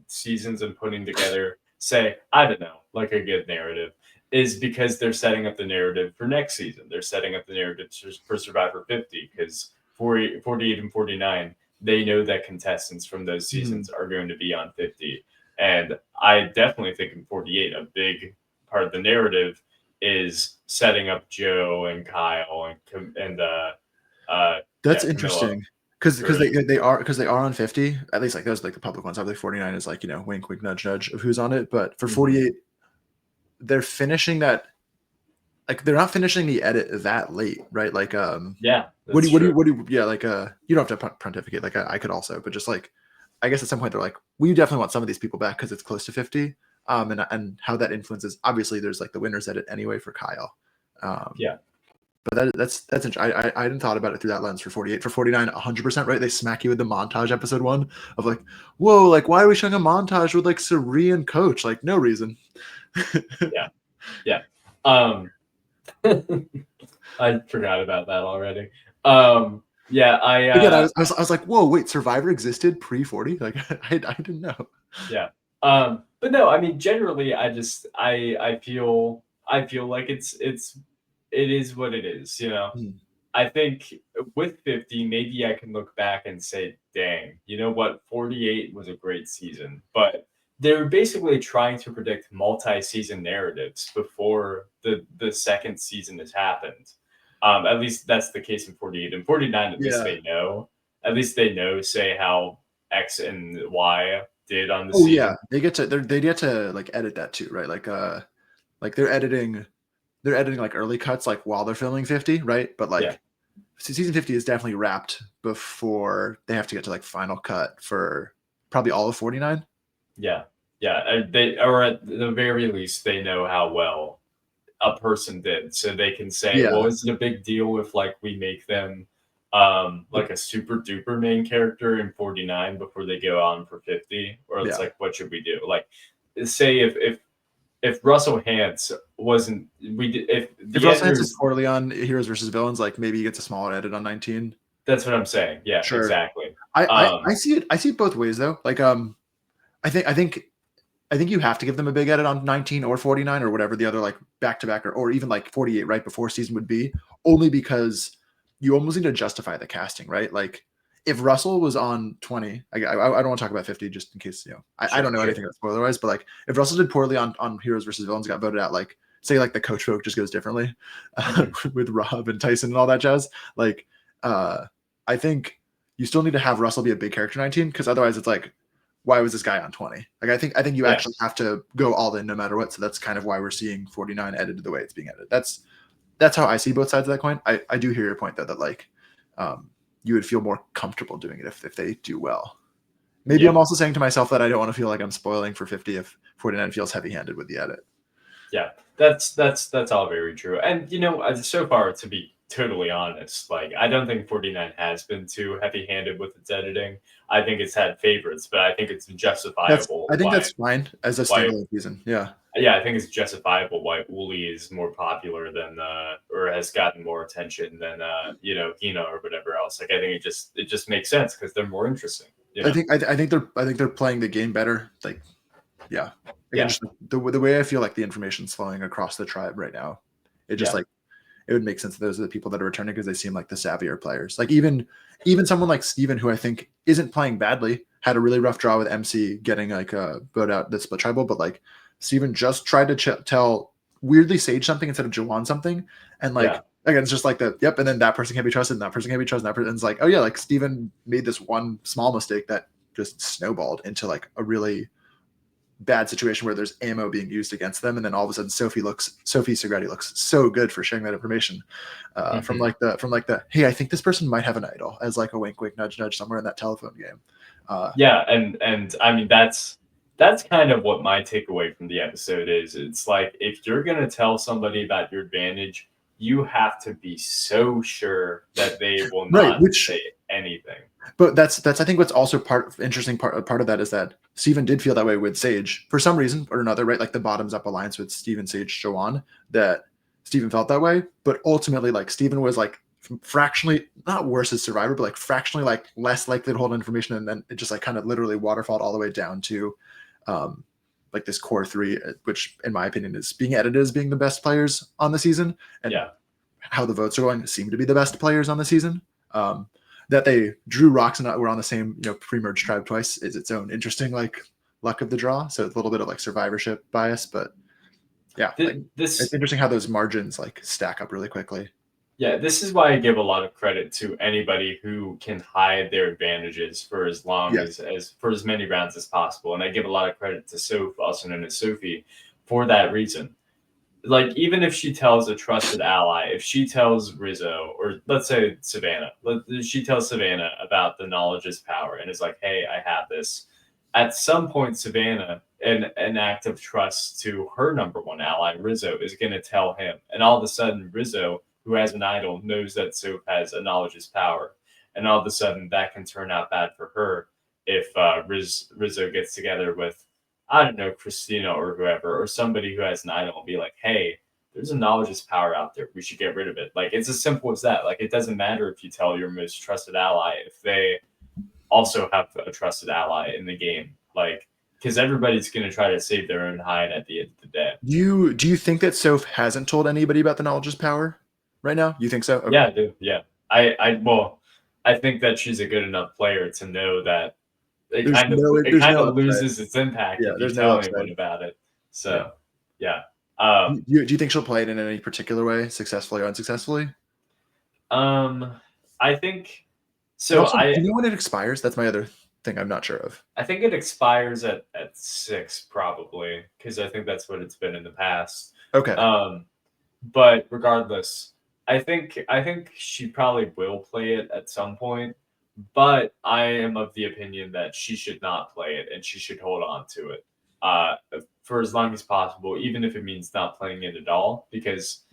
seasons and putting together, say, I don't know, like a good narrative, is because they're setting up the narrative for next season. They're setting up the narrative for Survivor 50, because 48 and 49, they know that contestants from those seasons are going to be on 50. And I definitely think in 48, a big part of the narrative is setting up Joe and Kyle and that's interesting. Because they are on 50, at least like those like the public ones. Obviously 49 is like wink wink nudge nudge of who's on it, but for 48, they're finishing that, like they're not finishing the edit that late, right? Like what do you like you don't have to pontificate, like I could also, but just like I guess at some point they're like, we definitely want some of these people back because it's close to 50. And how that influences, obviously there's like the winners edit anyway for Kyle. Yeah. But that's interesting. I hadn't thought about it through that lens for 48. For 49, 100% right. They smack you with the montage episode 1 of like, whoa, like why are we showing a montage with like Suri and Coach? Like no reason. Yeah. I forgot about that already. Yeah, Again, I was like, whoa, wait, Survivor existed pre-40? Like I didn't know. Yeah. But no, I mean, generally, I feel like it is what it is. I think with 50, maybe I can look back and say, dang, you know what? 48 was a great season, but they're basically trying to predict multi-season narratives before the second season has happened. At least that's the case in 48 and 49. At least Yeah. they know. At least they know, say how X and Y did on the Oh season. yeah, they get to like edit that too, right? Like they're editing like early cuts like while they're filming 50, right? But like Yeah. season 50 is definitely wrapped before they have to get to like final cut for probably all of 49. Yeah. They, or at the very least, they know how well a person did, so they can say, Yeah. well, is it a big deal if like we make them like a super duper main character in 49 before they go on for 50? Or it's Yeah. like, what should we do? Like, say if Russell Hantz wasn't, we did, if If the Russell Hantz is editors, poorly on Heroes versus Villains, like maybe he gets a smaller edit on 19. that's what I'm saying. Yeah, Sure. exactly. I see it both ways though. Like I think you have to give them a big edit on 19 or 49 or whatever the other like back to back or even like 48 right before season would be, only because you almost need to justify the casting, right? Like if Russell was on 20, I don't want to talk about 50 just in case, I don't know anything about spoiler wise, but like if Russell did poorly on Heroes versus Villains, got voted out, like say like the coach vote just goes differently with Rob and Tyson and all that jazz. Like I think you still need to have Russell be a big character 19, because otherwise it's like, why was this guy on 20? Like I think you actually have to go all in no matter what. So that's kind of why we're seeing 49 edited the way it's being edited. That's how I see both sides of that coin. I do hear your point though, that like you would feel more comfortable doing it if they do well. Maybe I'm also saying to myself that I don't want to feel like I'm spoiling for 50 if 49 feels heavy-handed with the edit. Yeah, that's all very true. And so far, to be totally honest, like I don't think 49 has been too heavy-handed with its editing. I think it's had favorites, but I think it's justifiable. I think that's fine as a standalone season. Yeah. Yeah, I think it's justifiable why Uli is more popular than or has gotten more attention than Hina or whatever else. Like I think it just makes sense because they're more interesting. I think they're playing the game better. Like yeah. Again, just the way I feel like the information's flowing across the tribe right now, it just like it would make sense that those are the people that are returning because they seem like the savvier players. Like even someone like Steven, who I think isn't playing badly, had a really rough draw with MC getting like a vote out the split tribal, but like Steven just tried to tell weirdly Sage something instead of Jawan something, and like again it's just like and then that person can't be trusted, and that person can't be trusted, and that person's like, oh yeah, like Steven made this one small mistake that just snowballed into like a really bad situation where there's ammo being used against them, and then all of a sudden Sophie Segretti looks so good for sharing that information from the hey, I think this person might have an idol, as like a wink nudge somewhere in that telephone game. And I mean that's kind of what my takeaway from the episode is. It's like if you're gonna tell somebody about your advantage, you have to be so sure that they will not say anything. But that's I think what's also part of that is that Steven did feel that way with Sage for some reason or another, right? Like the bottoms up alliance with Steven, Sage, Jawan, that Steven felt that way. But ultimately, like Steven was like fractionally not worse as Survivor, but like fractionally like less likely to hold information, and then it just like kind of literally waterfalled all the way down to like this core 3, which in my opinion is being edited as being the best players on the season, and how the votes are going seem to be the best players on the season. That they drew Rox and were on the same pre-merge tribe twice is its own interesting like luck of the draw. So it's a little bit of like survivorship bias, but yeah, it's interesting how those margins like stack up really quickly. Yeah, this is why I give a lot of credit to anybody who can hide their advantages for as long as for as many rounds as possible, and I give a lot of credit to Austin and Sophie for that reason. like even if she tells a trusted ally, if she tells Rizzo or let's say Savannah, she tells Savannah about the knowledge is power and is like, hey, I have this. At some point, Savannah, in an act of trust to her number one ally, Rizzo, is going to tell him. And all of a sudden, Rizzo, who has an idol, knows that Soph has a knowledge is power. And all of a sudden, that can turn out bad for her if Rizzo gets together with I don't know, Christina or whoever, or somebody who has an idol and be like, hey, there's a knowledge is power out there. We should get rid of it. Like, it's as simple as that. Like, it doesn't matter if you tell your most trusted ally if they also have a trusted ally in the game. Like, because everybody's going to try to save their own hide at the end of the day. Do you think that Soph hasn't told anybody about the knowledge is power right now? You think so? Okay. Yeah, I do. Yeah. Well, I think that she's a good enough player to know that it There's kind of no it there's kind no of upside. loses its impact Yeah, if you there's no tell anyone upside. about it. Yeah. So, yeah. Do you think she'll play it in any particular way, successfully or unsuccessfully? I think And so. also, do you know when it expires? That's my other thing I'm not sure of. I think it expires at 6 probably because I think that's what it's been in the past. Okay. But regardless, I think she probably will play it at some point. But I am of the opinion that she should not play it and she should hold on to it uh, for as long as possible, even if it means not playing it at all. Because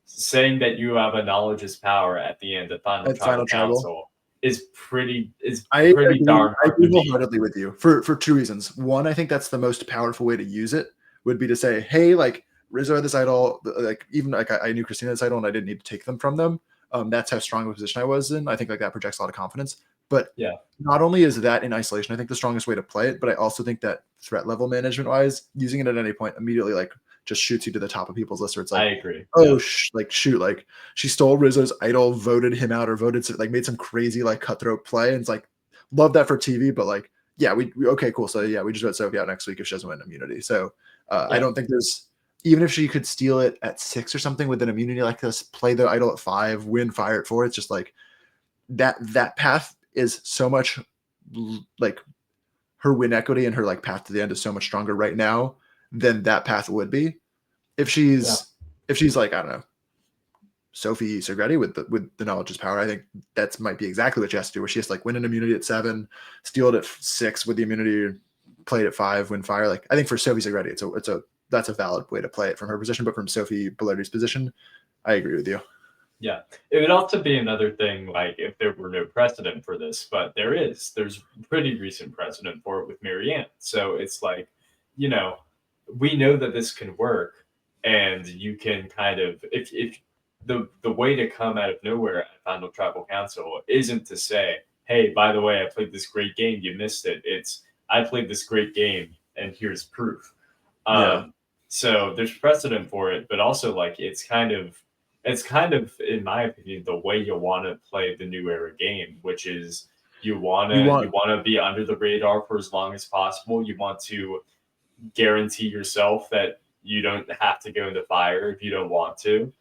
saying that you have a knowledge is power at the end of Final At Tribal Final Tribal. Council is I pretty agree. darn I hard agree to beat. wholeheartedly with you for two reasons. One, I think that's the most powerful way to use it would be to say, hey, like Rizzo had this idol, like even like I knew Christina had this idol and I didn't need to take them from them. That's how strong of a position I was in. I think like that projects a lot of confidence. But Yeah, not only is that in isolation, I think the strongest way to play it, but I also think that threat level management wise, using it at any point immediately like just shoots you to the top of people's list where it's I like, agree. oh Yeah, like shoot, like she stole Rizzo's idol, voted him out or voted like made some crazy like cutthroat play and it's like love that for TV, but like, yeah, we okay, cool. So yeah, we just vote Sophie out next week if she doesn't win immunity. So I yeah, don't think there's even if she could steal it at 6 or something with an immunity like this, play the idol at 5, win, fire at 4. It's just like that path is so much like her win equity and her like path to the end is so much stronger right now than that path would be if yeah. she's like I don't know Sophie Segretti with the knowledge is power. I think that's might be exactly what she has to do, where she has to like win an immunity at 7, steal it at 6 with the immunity, play it at 5, win fire. Like I think for Sophie Segretti, that's a valid way to play it from her position, but from Sophie Bellardi's position, I agree with you. Yeah. It would also be another thing, like if there were no precedent for this, but there is. There's pretty recent precedent for it with Marianne. So it's like, you know, we know that this can work, and you can kind of if the way to come out of nowhere at Final Tribal Council isn't to say, hey, by the way, I played this great game, you missed it. It's I played this great game, and here's proof. Yeah. Um, so there's precedent for it, but also like it's kind of in my opinion the way you want to play the new era game, which is you want You to want you want to be under the radar for as long as possible. You want to guarantee yourself that you don't have to go into fire if you don't want to,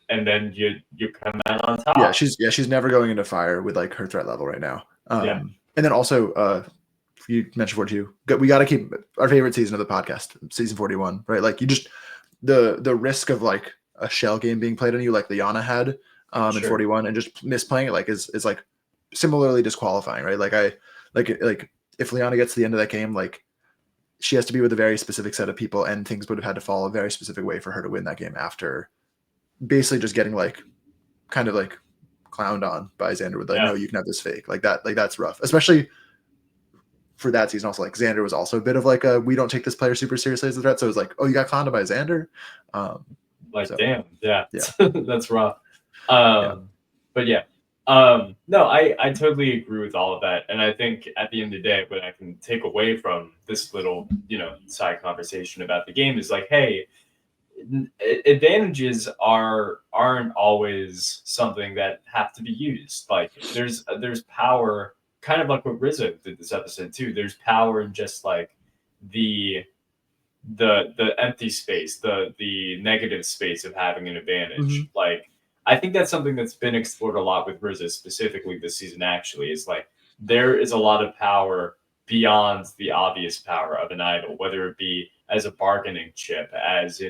and then you come out on top. she's never going into fire with like her threat level right now. Yeah, And then also you mentioned 42. We got to keep our favorite season of the podcast, season 41, right? Like you just the risk of like a shell game being played on you, like Liana had in sure. 41, and just misplaying it like is like similarly disqualifying, right? Like like if Liana gets to the end of that game, like she has to be with a very specific set of people, and things would have had to fall a very specific way for her to win that game after basically just getting like kind of like clowned on by Xander with like, Yeah, no, you can have this fake like that. Like that's rough, especially for that season. Also, like Xander was also a bit of like a we don't take this player super seriously as a threat. So it was like, oh, you got clowned by Xander. Um, like so damn, yeah, yeah, that's rough. yeah, But yeah, no, I totally agree with all of that, and I think at the end of the day, what I can take away from this little side conversation about the game is like, hey, advantages aren't always something that have to be used. Like there's power, kind of like what Rizzo did this episode too. There's power in just like the the empty space, the negative space of having an mm-hmm. advantage. Like I think that's something that's been explored a lot with Rizzo specifically this season. Actually, is like there is a lot of power beyond the obvious power of an idol, whether it be as a bargaining chip, as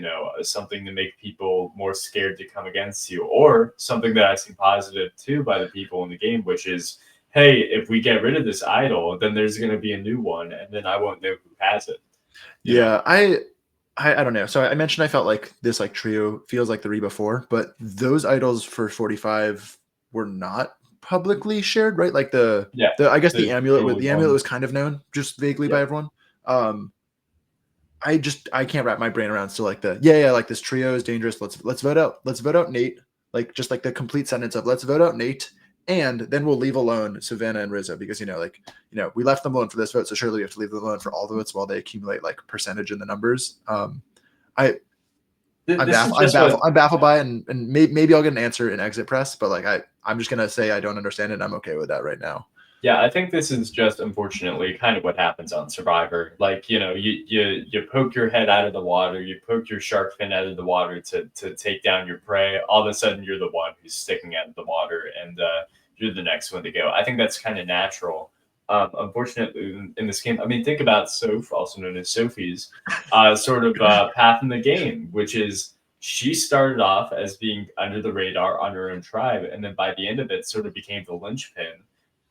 something to make people more scared to come against you, or something that I see positive too by the people in the game, which is, hey, if we get rid of this idol, then there's going to be a new one, and then I won't know who has it. Yeah, I don't know. So I mentioned I felt like this like trio feels like the Reba 4, but those idols for 45 were not publicly shared, right? Like Yeah, the I guess the the early amulet was ones. kind of known just vaguely by Yeah. everyone. Um, I can't wrap my brain around still like yeah, like this trio is dangerous. Let's vote out Nate. Like just like the complete sentence of let's vote out Nate, and then we'll leave alone Savannah and Rizzo because we left them alone for this vote, so surely we have to leave them alone for all the votes while they accumulate like percentage in the numbers. I I'm This is baffled. I'm just baffled. what I'm baffled by it, and maybe I'll get an answer in exit press. But like I'm just gonna say I don't understand it. And I'm okay with that right now. Yeah, I think this is just unfortunately kind of what happens on Survivor. Like, you poke your head out of the water, you poke your shark fin out of the water to take down your prey. All of a sudden, you're the one who's sticking out of the water, and you're the next one to go. I think that's kind of natural. Unfortunately, in this game, I mean, think about Soph, also known as Sophie's, sort of path in the game, which is she started off as being under the radar on her own tribe, and then by the end of it, sort of became the linchpin.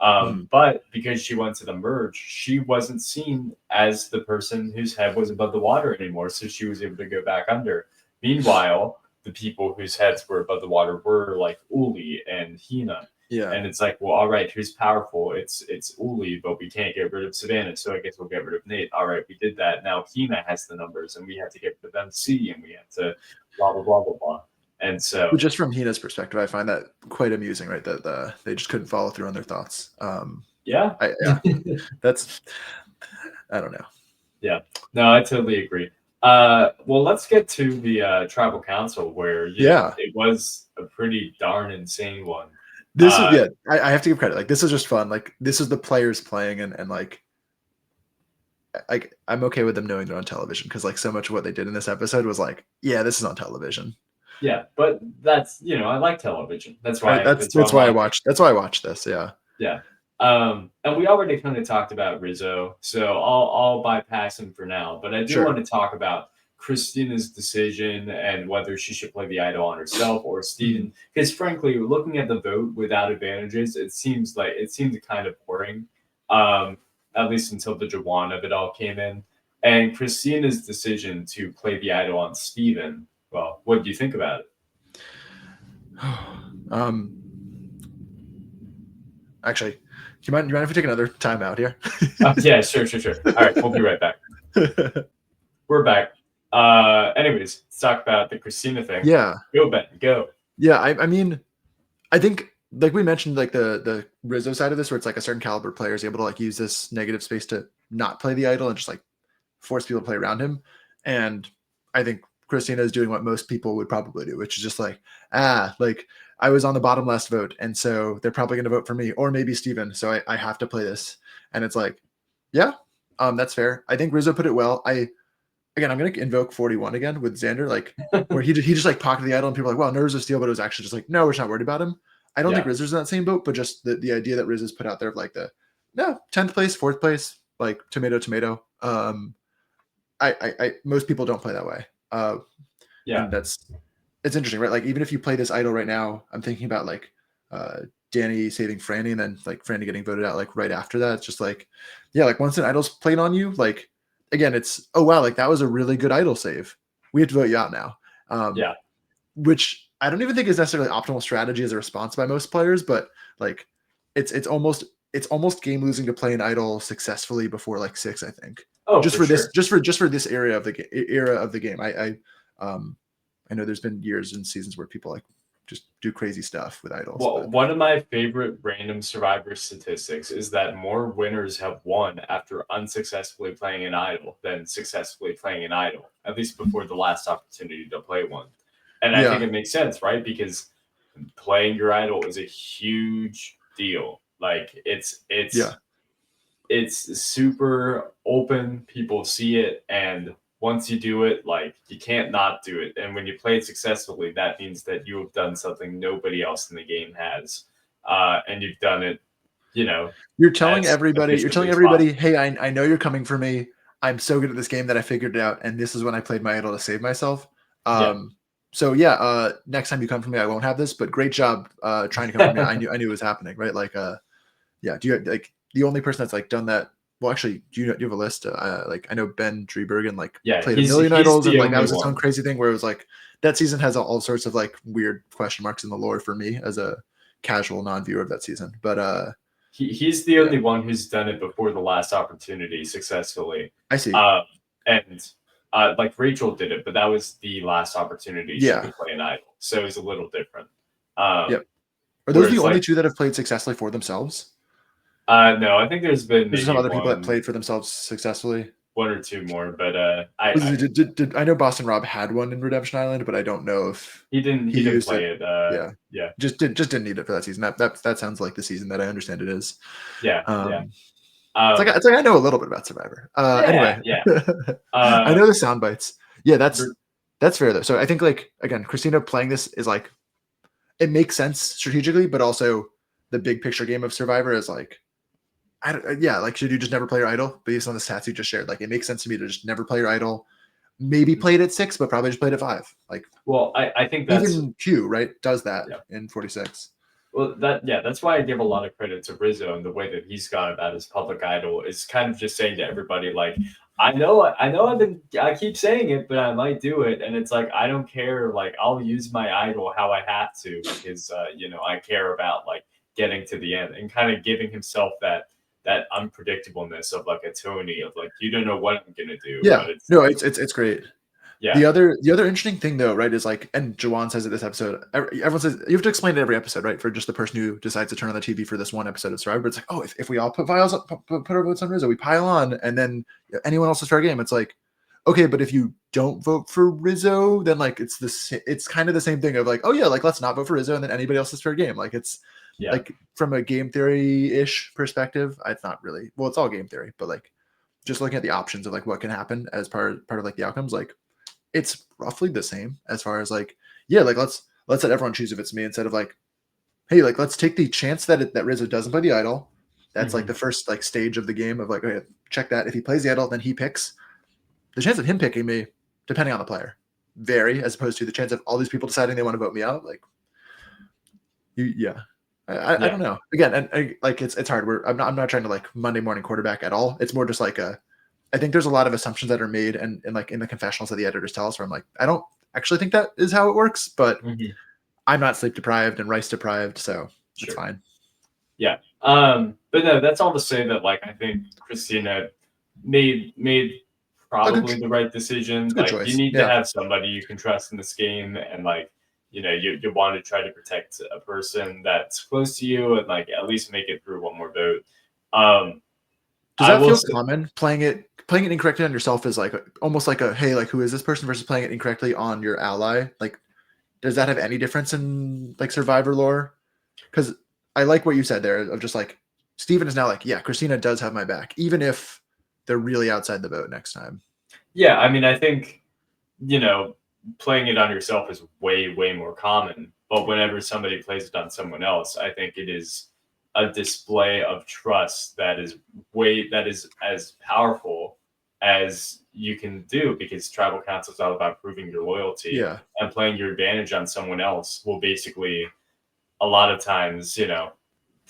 Hmm. But because she went to the merge, she wasn't seen as the person whose head was above the water anymore. So she was able to go back under. Meanwhile, the people whose heads were above the water were like Uli and Hina. Yeah. And it's like, well, all right, who's powerful? It's Uli, but we can't get rid of Savannah, so I guess we'll get rid of Nate. All right, we did that. Now Hina has the numbers, and we have to get rid of MC, and we have to blah blah blah blah blah. And But so, just from Hina's perspective, I find that quite amusing, right? That they just couldn't follow through on their thoughts. yeah, Yeah, that's I don't know. yeah, no, I totally agree. Well, let's get to the tribal council, where Yeah, it was a pretty darn insane one. this is Uh, yeah. I have to give credit. Like this is just fun. Like this is the players playing, and like I'm okay with them knowing they're on television because like so much of what they did in this episode was like, yeah, this is on television. yeah, but that's I like television. That's Right. why I'm That's why I watching. watched. That's why I watched this. Yeah. Yeah. And we already kind of talked about Rizzo, so I'll bypass him for now. But I do Sure. want to talk about Christina's decision and whether she should play the idol on herself or Mhm. Steven. Because frankly, looking at the vote without advantages, it seemed kind of boring. Um, at least until the Jawan of it all came in. And Christina's decision to play the idol on Steven, well, what do you think about it? um. Actually, do you mind if we take another time out here? Yeah, sure, sure, sure. All right, we'll be right back. We're back. Anyways, let's talk about the Christina thing. Yeah. Go, Ben, go. Yeah. I mean, I think like we mentioned, like the Rizzo side of this, where it's like a certain caliber player is able to like use this negative space to not play the idol and just like force people to play around him. And I think Christina is doing what most people would probably do, which is just like, like I was on the bottom last vote, and so they're probably going to vote for me, or maybe Steven. So I have to play this. And it's like, yeah, that's fair. I think Rizzo put it well. I'm going to invoke 41 again with Xander, like where he just like pocketed the idol, and people are like, well, no, Rizzo's steal, but it was actually just like, no, we're just not worried about him. I don't think Yeah, Rizzo's in that same boat, but just the idea that Rizzo's put out there of like the no 10th place, 4th place, like tomato, tomato. I most people don't play that way. yeah, And it's interesting, right? Like even if you play this idol right now, I'm thinking about like uh Danny saving Franny and then like Franny getting voted out like right after that. It's just like, yeah, like once an idol's played on you, like again, it's oh wow, like that was a really good idol save. We have to vote you out now. Um, yeah. which I don't even think is necessarily optimal strategy as a response by most players, but like it's almost game losing to play an idol successfully before like 6, I think. Oh, Just for for this, sure. just for this era of the game. I know there's been years and seasons where people like just do crazy stuff with idols, Well, but one of my favorite random Survivor statistics is that more winners have won after unsuccessfully playing an idol than successfully playing an idol, at least before the last opportunity to play one. And I think yeah, it makes sense, right? Because playing your idol is a huge deal. Like yeah, it's super open. People see it, and once you do it, like you can't not do it. And when you play it successfully, that means that you have done something nobody else in the game has, and you've done it, you're telling as everybody, efficiently as hey, possible. I know you're coming for me. I'm so good at this game that I figured it out, and this is when I played my idol to save myself. Yeah. So yeah, next time you come for me, I won't have this, but great job trying to come for me. I knew it was happening, right? Like yeah, do you like the only person that's like done that? Well, actually, do you have a list? Like I know Ben Drebergen like Yeah, played a he's million he's idols, and the like that only was its own one. crazy thing where it was like that season has all sorts of like weird question marks in the lore for me as a casual non-viewer of that season. But He's the yeah, only one who's done it before the last opportunity successfully. I see. Uh, and like Rachel did it, but that was the last opportunity she Yeah, could play an idol, so it was a little different. yep. Are those the Whereas only like two that have played successfully for themselves? no, I think there's been There's some maybe other people that played for themselves successfully. one or two more, but I know Boston Rob had one in Redemption Island, but I don't know if he he didn't used play it. it. Yeah, Yeah, just didn't need it for that season. That sounds like the season that I understand it is. yeah, yeah. Um, Um, it's like I know a little bit about Survivor. yeah, Anyway, yeah. I Uh, know the sound bites. Yeah, for- that's fair though. So I think like again, Christina playing this is like it makes sense strategically, but also the big picture game of Survivor is like yeah, like should you just never play your idol based on the stats you just shared? Like it makes sense to me to just never play your idol. Maybe play it at 6, but probably just played at 5. Like well, I think that's even Q right does that yeah. in 46. Well, that's why I give a lot of credit to Rizzo and the way that he's gone about his public idol is kind of just saying to everybody like, I keep saying it, but I might do it, and it's like I don't care. Like I'll use my idol how I have to because I care about like getting to the end and kind of giving himself that unpredictableness of like a Tony of like you don't know what I'm gonna do, Yeah, but it's no, like it's great. yeah. The other interesting thing though, right, is like, and Jawan says it this episode. Everyone says you have to explain it every episode, right? For just the person who decides to turn on the TV for this one episode of Survivor, but it's like, oh, if we all put put our votes on Rizzo, we pile on, and then anyone else is fair game. It's like, okay, but if you don't vote for Rizzo, then like it's kind of the same thing of like, oh yeah, like let's not vote for Rizzo, and then anybody else is fair game. Like it's Yeah. like from a game theory ish perspective, it's not really well, it's all game theory, but like just looking at the options of like what can happen as part of like the outcomes, like it's roughly the same as far as like, yeah, like let's let everyone choose if it's me instead of like, hey, like let's take the chance that Rizzo doesn't play the idol. That's like Mhm. the first like stage of the game of like, okay, check that. If he plays the idol, then he picks. The chance of him picking me, depending on the player, vary as opposed to the chance of all these people deciding they want to vote me out. Like, yeah. I Yeah. don't know. Again, and like it's hard. I'm not trying to like Monday morning quarterback at all. It's more just like I think there's a lot of assumptions that are made and like in the confessionals that the editors tell us where I'm like, I don't actually think that is how it works, but Mhm. I'm not sleep deprived and rice deprived, so it's Sure. fine. Yeah. But no, that's all to say that like I think Christina made A good, probably the right decision. it's a good Like you choice. need to Yeah. have somebody you can trust in this game, and like you want to try to protect a person that's close to you, and like at least make it through one more vote. Um, Does I that will feel say, common? Playing it incorrectly on yourself is like almost like a hey, like who is this person versus playing it incorrectly on your ally? Like, does that have any difference in like survivor lore? Because I like what you said there of just like Steven is now like, yeah, Christina does have my back, even if they're really outside the boat next time. yeah. I mean, I think you know playing it on yourself is way more common, but whenever somebody plays it on someone else, I think it is a display of trust that is as powerful as you can do because tribal council is all about proving your loyalty, Yeah. and playing your advantage on someone else will basically a lot of times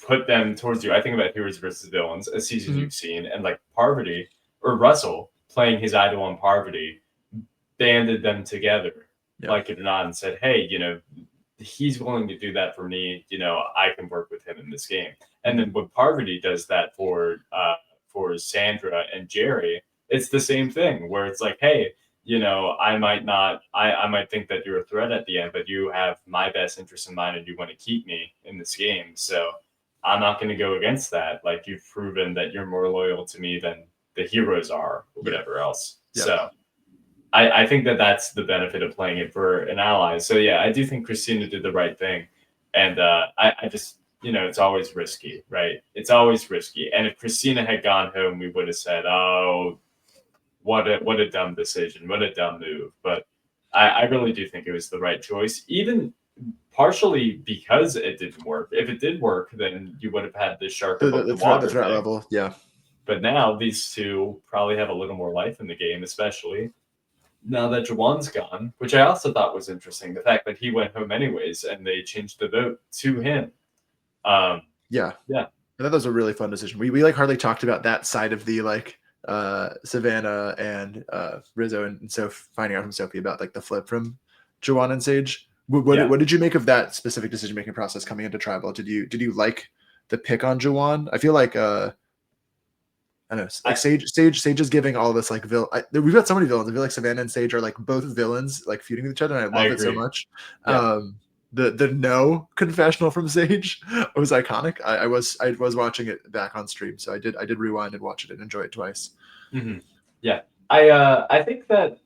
put them towards you. I think about heroes versus villains, a season Mhm. you've seen, and like Parvati or Russell playing his idol on Parvati banded them together, Yeah. like it or not, and said, "Hey, he's willing to do that for me. I can work with him in this game." And then when Parvati does that for Sandra and Jerry, it's the same thing where it's like, "Hey, I might think that you're a threat at the end, but you have my best interest in mind, and you want to keep me in this game. So I'm not going to go against that. Like you've proven that you're more loyal to me than the heroes are, or Yeah. whatever else." Yep. So I think that that's the benefit of playing it for an ally. So yeah, I do think Christina did the right thing, and I just it's always risky, right? It's always risky. And if Christina had gone home, we would have said, "Oh, what a dumb decision, what a dumb move." But I really do think it was the right choice, even partially because it didn't work. If it did work, then you would have had the shark above the The water threat thing. level. Yeah. But now these two probably have a little more life in the game, especially now that Jawan's gone, which I also thought was interesting. The fact that he went home anyways and they changed the vote to him. Yeah. Yeah. I thought that was a really fun decision. We like hardly talked about that side of the like Savannah and Rizzo and Soph finding out from Sophie about like the flip from Jawan and Sage. What did you make of that specific decision making process coming into Tribal? Did you like the pick on Jawan? I feel like I don't know, like Sage is giving all this like we've got so many villains. I feel like Savannah and Sage are like both villains, like feuding with each other, and I love it so much. Yeah. The no confessional from Sage was iconic. I was watching it back on stream, so I did rewind and watch it and enjoy it twice. Mm-hmm. Yeah, I think that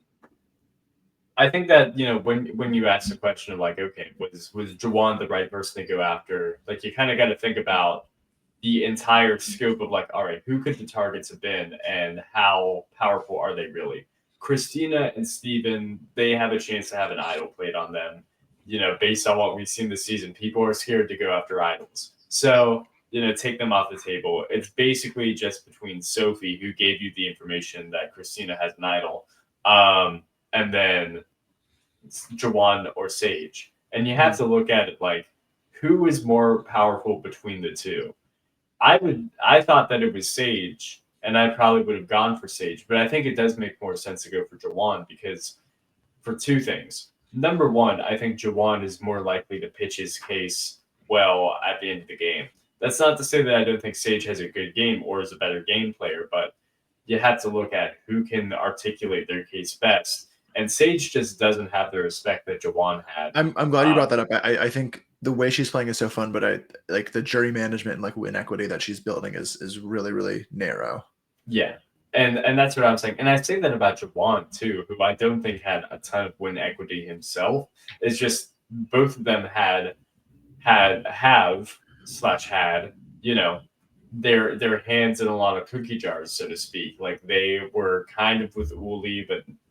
when you ask the question of like, okay, was Jawan the right person to go after? Like, you kind of got to think about the entire scope of like, all right, who could the targets have been and how powerful are they really? Christina and Steven, they have a chance to have an idol played on them. Based on what we've seen this season, people are scared to go after idols. So, take them off the table. It's basically just between Sophie, who gave you the information that Christina has an idol, and then Jawan or Sage. And you have to look at it like, who is more powerful between the two? I thought that it was Sage, and I probably would have gone for Sage, but I think it does make more sense to go for Jawan because for two things. Number one, I think Jawan is more likely to pitch his case well at the end of the game. That's not to say that I don't think Sage has a good game or is a better game player, but you have to look at who can articulate their case best. And Sage just doesn't have the respect that Jawan had. I'm glad you brought that up. I think the way she's playing is so fun, but I like the jury management and like win equity that she's building is really, really narrow. Yeah. And that's what I'm saying. And I say that about Jawan too, who I don't think had a ton of win equity himself. It's just both of them have had, their hands in a lot of cookie jars, so to speak. Like, they were kind of with Uli,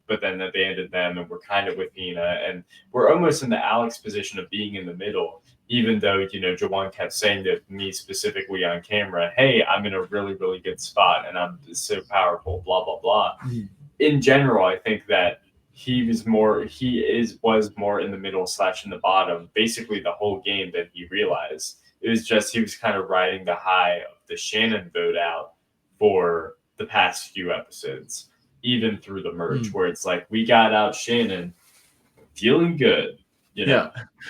but then abandoned them, and we're kind of with Hina, and we're almost in the Alex position of being in the middle, even though, Jawan kept saying to me specifically on camera, hey, I'm in a really, really good spot, and I'm so powerful, blah, blah, blah. Mm-hmm. In general, I think that was more in the middle / in the bottom, basically the whole game than he realized. It was just he was kind of riding the high of the Shannon vote out for the past few episodes, even through the merge, where it's like, we got out Shannon, feeling good.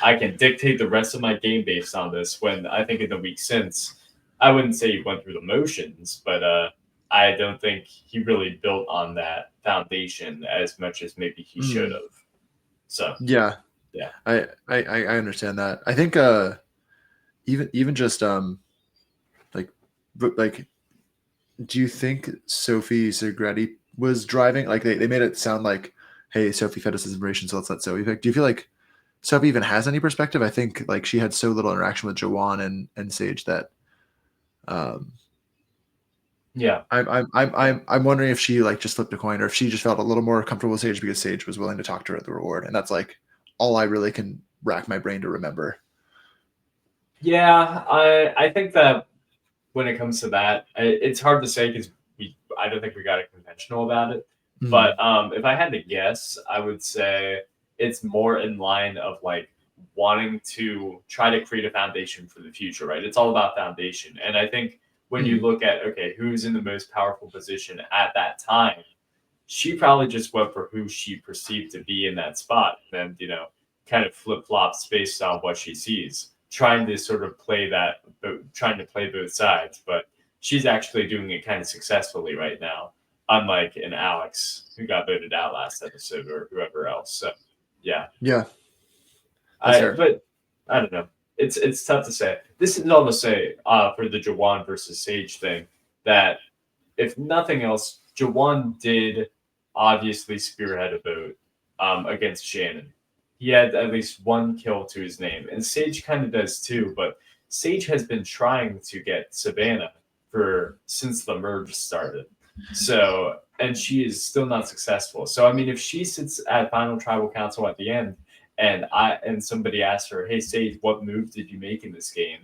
I can dictate the rest of my game based on this. When I think in the week since, I wouldn't say he went through the motions, but I don't think he really built on that foundation as much as maybe he should have. So yeah, I understand that. I think even just like, do you think Sophie Segretti was driving? Like, they made it sound like, hey, Sophie fed us his information, so let's let Sophie pick. Do you feel like Sophie even has any perspective? I think like she had so little interaction with Jawan and Sage that yeah, I'm wondering if she like just flipped a coin, or if she just felt a little more comfortable with Sage because Sage was willing to talk to her at the reward, and that's like all I really can rack my brain to remember. Yeah, I think that when it comes to that, it's hard to say because I don't think we got a conventional about it. Mm-hmm. But if I had to guess, I would say it's more in line of like wanting to try to create a foundation for the future, right? It's all about foundation. And I think when you look at, okay, who's in the most powerful position at that time, she probably just went for who she perceived to be in that spot. And then, kind of flip-flops based on what she sees, trying to sort of play both sides. But she's actually doing it kind of successfully right now, unlike an Alex who got voted out last episode or whoever else. So, yeah. But I don't know. It's tough to say. This is all to say for the Jawan versus Sage thing, that if nothing else, Jawan did obviously spearhead a vote against Shannon. He had at least one kill to his name, and Sage kind of does too. But Sage has been trying to get Savannah since the merge started. So, and she is still not successful. So, I mean, if she sits at Final Tribal Council at the end, and somebody asks her, "Hey, Sage, what move did you make in this game?"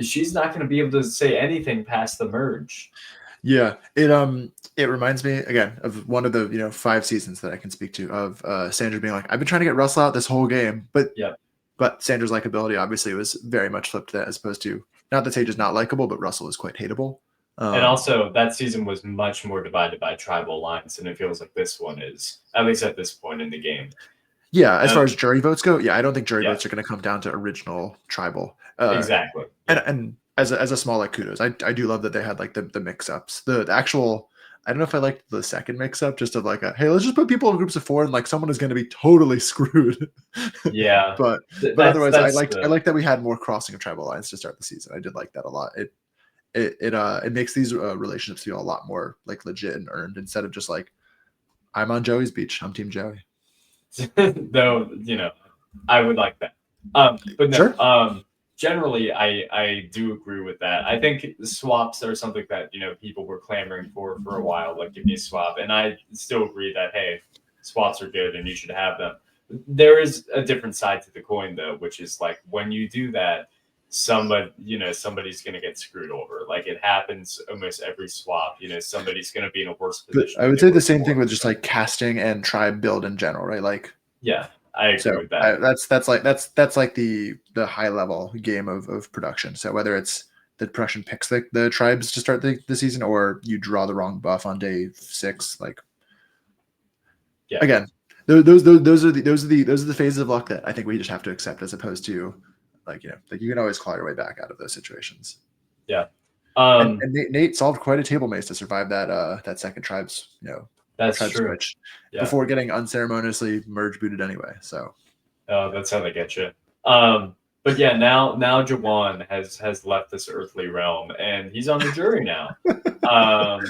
She's not going to be able to say anything past the merge. Yeah, it reminds me again of one of the 5 seasons that I can speak to of Sandra being like, I've been trying to get Russell out this whole game, Yep. but Sandra's likability obviously was very much flipped to that as opposed to not that Sage is not likable, but Russell is quite hateable. And also, that season was much more divided by tribal lines than it feels like this one is, at least at this point in the game. Yeah, as far as jury votes go, yeah, I don't think jury Yeah, votes are going to come down to original tribal. exactly. And Yeah, and as a small like kudos, I do love that they had like the mix ups. The actual I don't know if I liked the second mix up just of like a hey, let's just put people in groups of 4 and like someone is going to be totally screwed. yeah. but but That's otherwise, that's I the liked that we had more crossing of tribal lines to start the season. I did like that a lot. It makes these relationships feel a lot more like legit and earned instead of just like I'm on Joey's beach. I'm Team Joey. though. I would like that. But no. Sure. Generally, I do agree with that. I think swaps are something that people were clamoring for a while. Like, give me a swap, and I still agree that hey, swaps are good and you should have them. There is a different side to the coin though, which is like when you do that, somebody's going to get screwed over. Like it happens almost every swap. Somebody's going to be in a worse But position I than would they say were the same thing before. with just like casting and tribe build in general, right? Like Yeah, I agree so with that. that's like the high level game of production. So whether it's the production picks the tribes to start the season or you draw the wrong buff on day 6, like Yeah, again, those are the phases of luck that I think we just have to accept as opposed to like like you can always claw your way back out of those situations. yeah. And Nate solved quite a table maze to survive that second That's tribe true. switch Yeah. before getting unceremoniously merge booted anyway. So That's how they get you. But yeah, now Jawan has left this earthly realm and he's on the jury now. Um,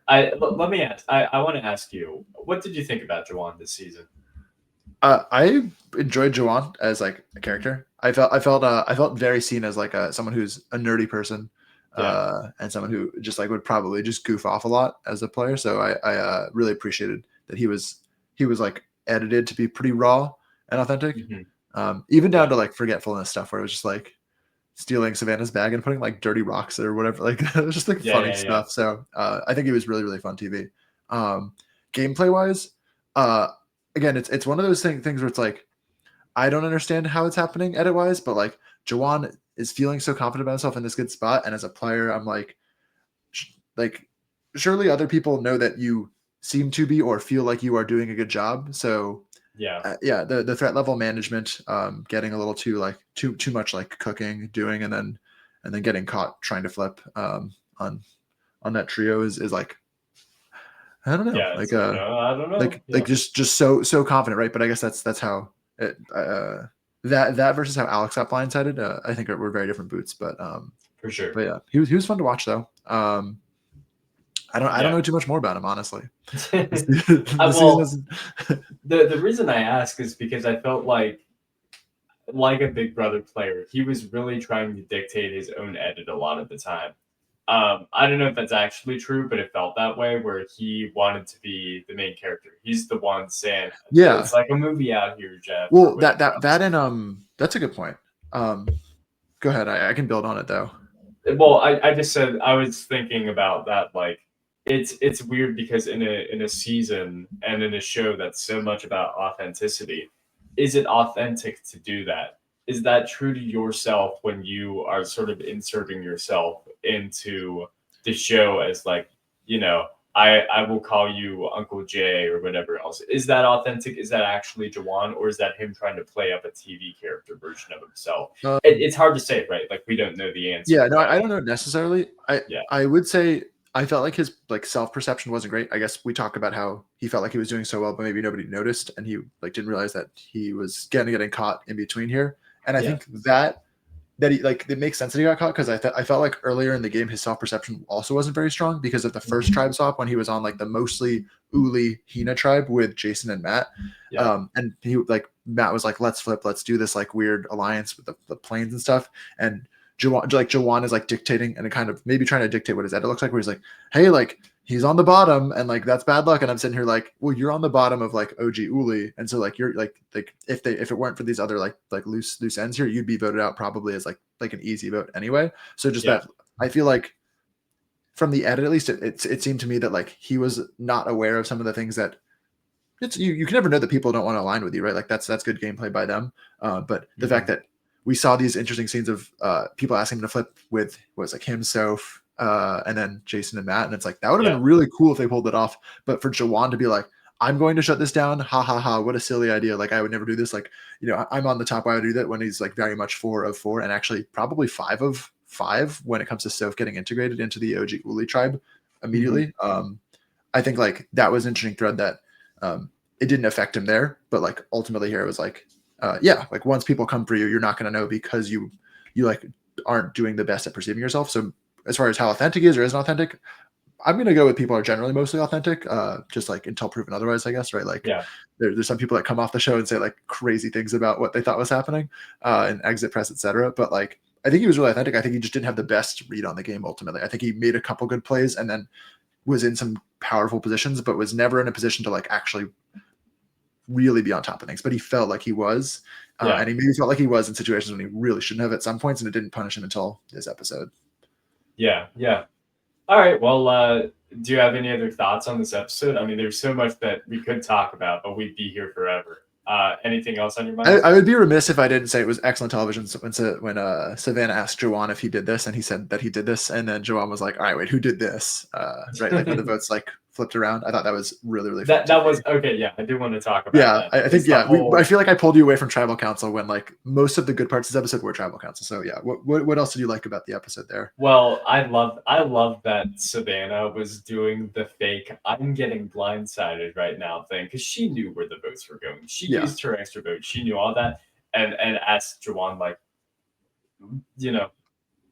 let me ask. I want to ask you, what did you think about Jawan this season? I enjoyed Joanne as like a character. I felt very seen as like someone who's a nerdy person, Yeah. and someone who just like would probably just goof off a lot as a player. So I really appreciated that he was like edited to be pretty raw and authentic, Hmm. even down Yeah. to like forgetfulness stuff where it was just like stealing Savannah's bag and putting like dirty rocks or whatever. Like it was just like Yeah. funny Yeah. Yeah. stuff. So I think it was really really fun TV. Um, Gameplay wise, uh, again, it's one of those things where it's like I don't understand how it's happening edit wise, but like Jawan is feeling so confident about himself in this good spot, and as a player, I'm like surely other people know that you seem to be or feel like you are doing a good job. So Yeah. yeah, the threat level management, getting a little too much like cooking, doing, and then getting caught trying to flip on that trio is like I don't know, Yeah. like It's like I don't know. like Yeah, just so confident, right? But I guess that's how it that versus how Alex got blindsided, I think we're very different boots. for sure. But yeah, he was fun to watch though. I don't Yeah. know too much more about him honestly. This, the season Well, is the reason I ask is because I felt like a Big Brother player, he was really trying to dictate his own edit a lot of the time. I don't know if that's actually true, but it felt that way where he wanted to be the main character. He's the one saying, yeah. it's like a movie out here, Jeff, or Well, whatever else. and that's a good point. Um, Go ahead. I can build on it though. Well, I just said I was thinking about that. Like, it's weird because in a season and in a show that's so much about authenticity, is it authentic to do that? Is that true to yourself when you are sort of inserting yourself into the show as like, I will call you Uncle Jay or whatever else. Is that authentic? Is that actually Jawan, or is that him trying to play up a TV character version of himself? It's hard to say, right? Like we don't know the answer, Yeah, no, but I don't know necessarily. yeah, I would say I felt like his like self perception wasn't great. I guess we talk about how he felt like he was doing so well, but maybe nobody noticed, and he like didn't realize that he was getting caught in between here. And I yeah. think that he like it makes sense that he got caught because I felt like earlier in the game his self perception also wasn't very strong because of the first Mhm. tribe swap when he was on like the mostly Uli Hina tribe with Jason and Matt. Yeah, And he like Matt was like, let's flip, let's do this like weird alliance with the planes and stuff. And Jawan is like dictating and kind of maybe trying to dictate what his edit looks like, where he's like, hey, like he's on the bottom and like that's bad luck. And I'm sitting here like, well, you're on the bottom of like OG Uli. And so like you're like if it weren't for these other like loose ends here, you'd be voted out probably as like an easy vote anyway. So just yeah, that I feel like from the edit at least, it seemed to me that like he was not aware of some of the things that you can never know that people don't want to align with you, right? Like that's good gameplay by them. But the fact that we saw these interesting scenes of people asking him to flip with what was like him, Soph, and then Jason and Matt, and it's like that would have been really cool if they pulled it off. But for Jawan to be like, I'm going to shut this down, ha ha ha, what a silly idea! Like I would never do this. Like I'm on the top. Why would I do that when he's like very much 4 of 4, and actually probably 5 of 5 when it comes to Soph getting integrated into the OG Uli tribe immediately. I think like that was an interesting thread that it didn't affect him there, but like ultimately here it was like, like once people come for you, you're not going to know because you like aren't doing the best at perceiving yourself. So as far as how authentic he is or isn't authentic, I'm going to go with people are generally mostly authentic, just like until proven otherwise, I guess, right? Like there's some people that come off the show and say like crazy things about what they thought was happening and exit press, etc. But like, I think he was really authentic. I think he just didn't have the best read on the game ultimately. I think he made a couple good plays and then was in some powerful positions, but was never in a position to like actually really be on top of things. But he felt like he was, and he maybe felt like he was in situations when he really shouldn't have at some points, and it didn't punish him until this episode. Yeah. All right. Well, do you have any other thoughts on this episode? I mean, there's so much that we could talk about, but we'd be here forever. Anything else on your mind? I would be remiss if I didn't say it was excellent television when Savannah asked Jawan if he did this, and he said that he did this, and then Jawan was like, "All right, wait, who did this?" Right, like when the votes like flipped around. I thought that was really fun. That was okay. Yeah, I do want to talk about that. I think I feel like I pulled you away from Tribal Council when like most of the good parts of this episode were Tribal Council. So yeah, what else did you like about the episode there? Well, I love that Savannah was doing the fake "I'm getting blindsided right now" thing because she knew where the votes were going. She used her extra vote. She knew all that, and asked Jawan like,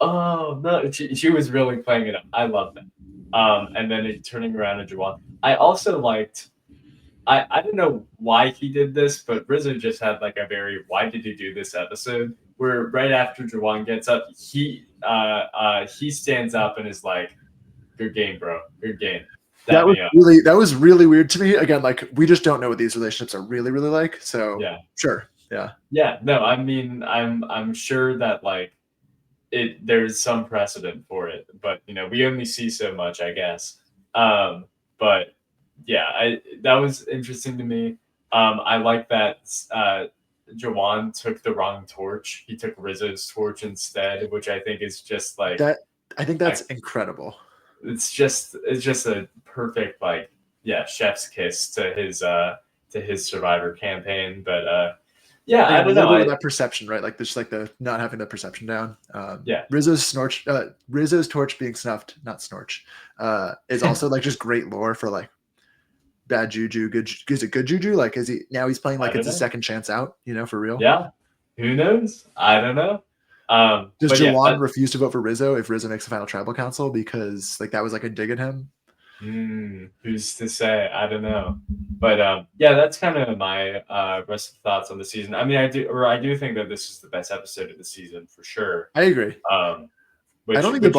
oh no, she was really playing it up. I love that. And then turning around to Jawan. I also liked. I don't know why he did this, but Rizzo just had like a very "why did you do this" episode where right after Jawan gets up, he stands up and is like, "Good game, bro. Good game." That was really weird to me. Again, like we just don't know what these relationships are really like. So sure, yeah. No, I mean, I'm sure that like there's some precedent for it, but we only see so much, I guess. But yeah, that was interesting to me. I like that Jawan took the wrong torch. He took Rizzo's torch instead, which I think is just like that. I think that's incredible. It's just a perfect like chef's kiss to his Survivor campaign. But I don't know. That perception, right? Like just like the not having the perception down. Rizzo's torch being snuffed, not snorch, is also like just great lore for like bad juju, good. Is it good juju? Like, he's playing like it's a second chance out? For real? Yeah. Who knows? I don't know. Does Jawan refuse to vote for Rizzo if Rizzo makes the final tribal council because like that was like a dig at him? Who's to say? I don't know. But that's kind of my rest of thoughts on the season. I mean, I do think that this is the best episode of the season for sure. I agree. I don't think the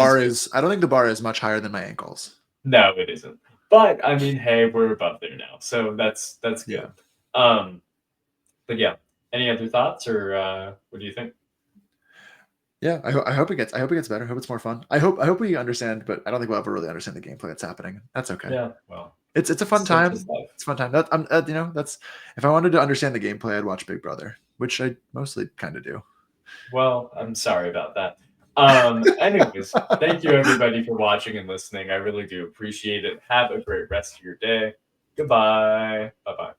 bar is much higher than my ankles. No, it isn't. But I mean, hey, we're above there now, so that's good. But yeah, any other thoughts or what do you think? Yeah, I hope it gets better. I hope it's more fun. I hope we understand, but I don't think we'll ever really understand the gameplay that's happening. That's okay. Yeah, well, it's a fun time. It's a fun time. That's if I wanted to understand the gameplay, I'd watch Big Brother, which I mostly kind of do. Well, I'm sorry about that. Anyways, thank you everybody for watching and listening. I really do appreciate it. Have a great rest of your day. Goodbye. Bye-bye.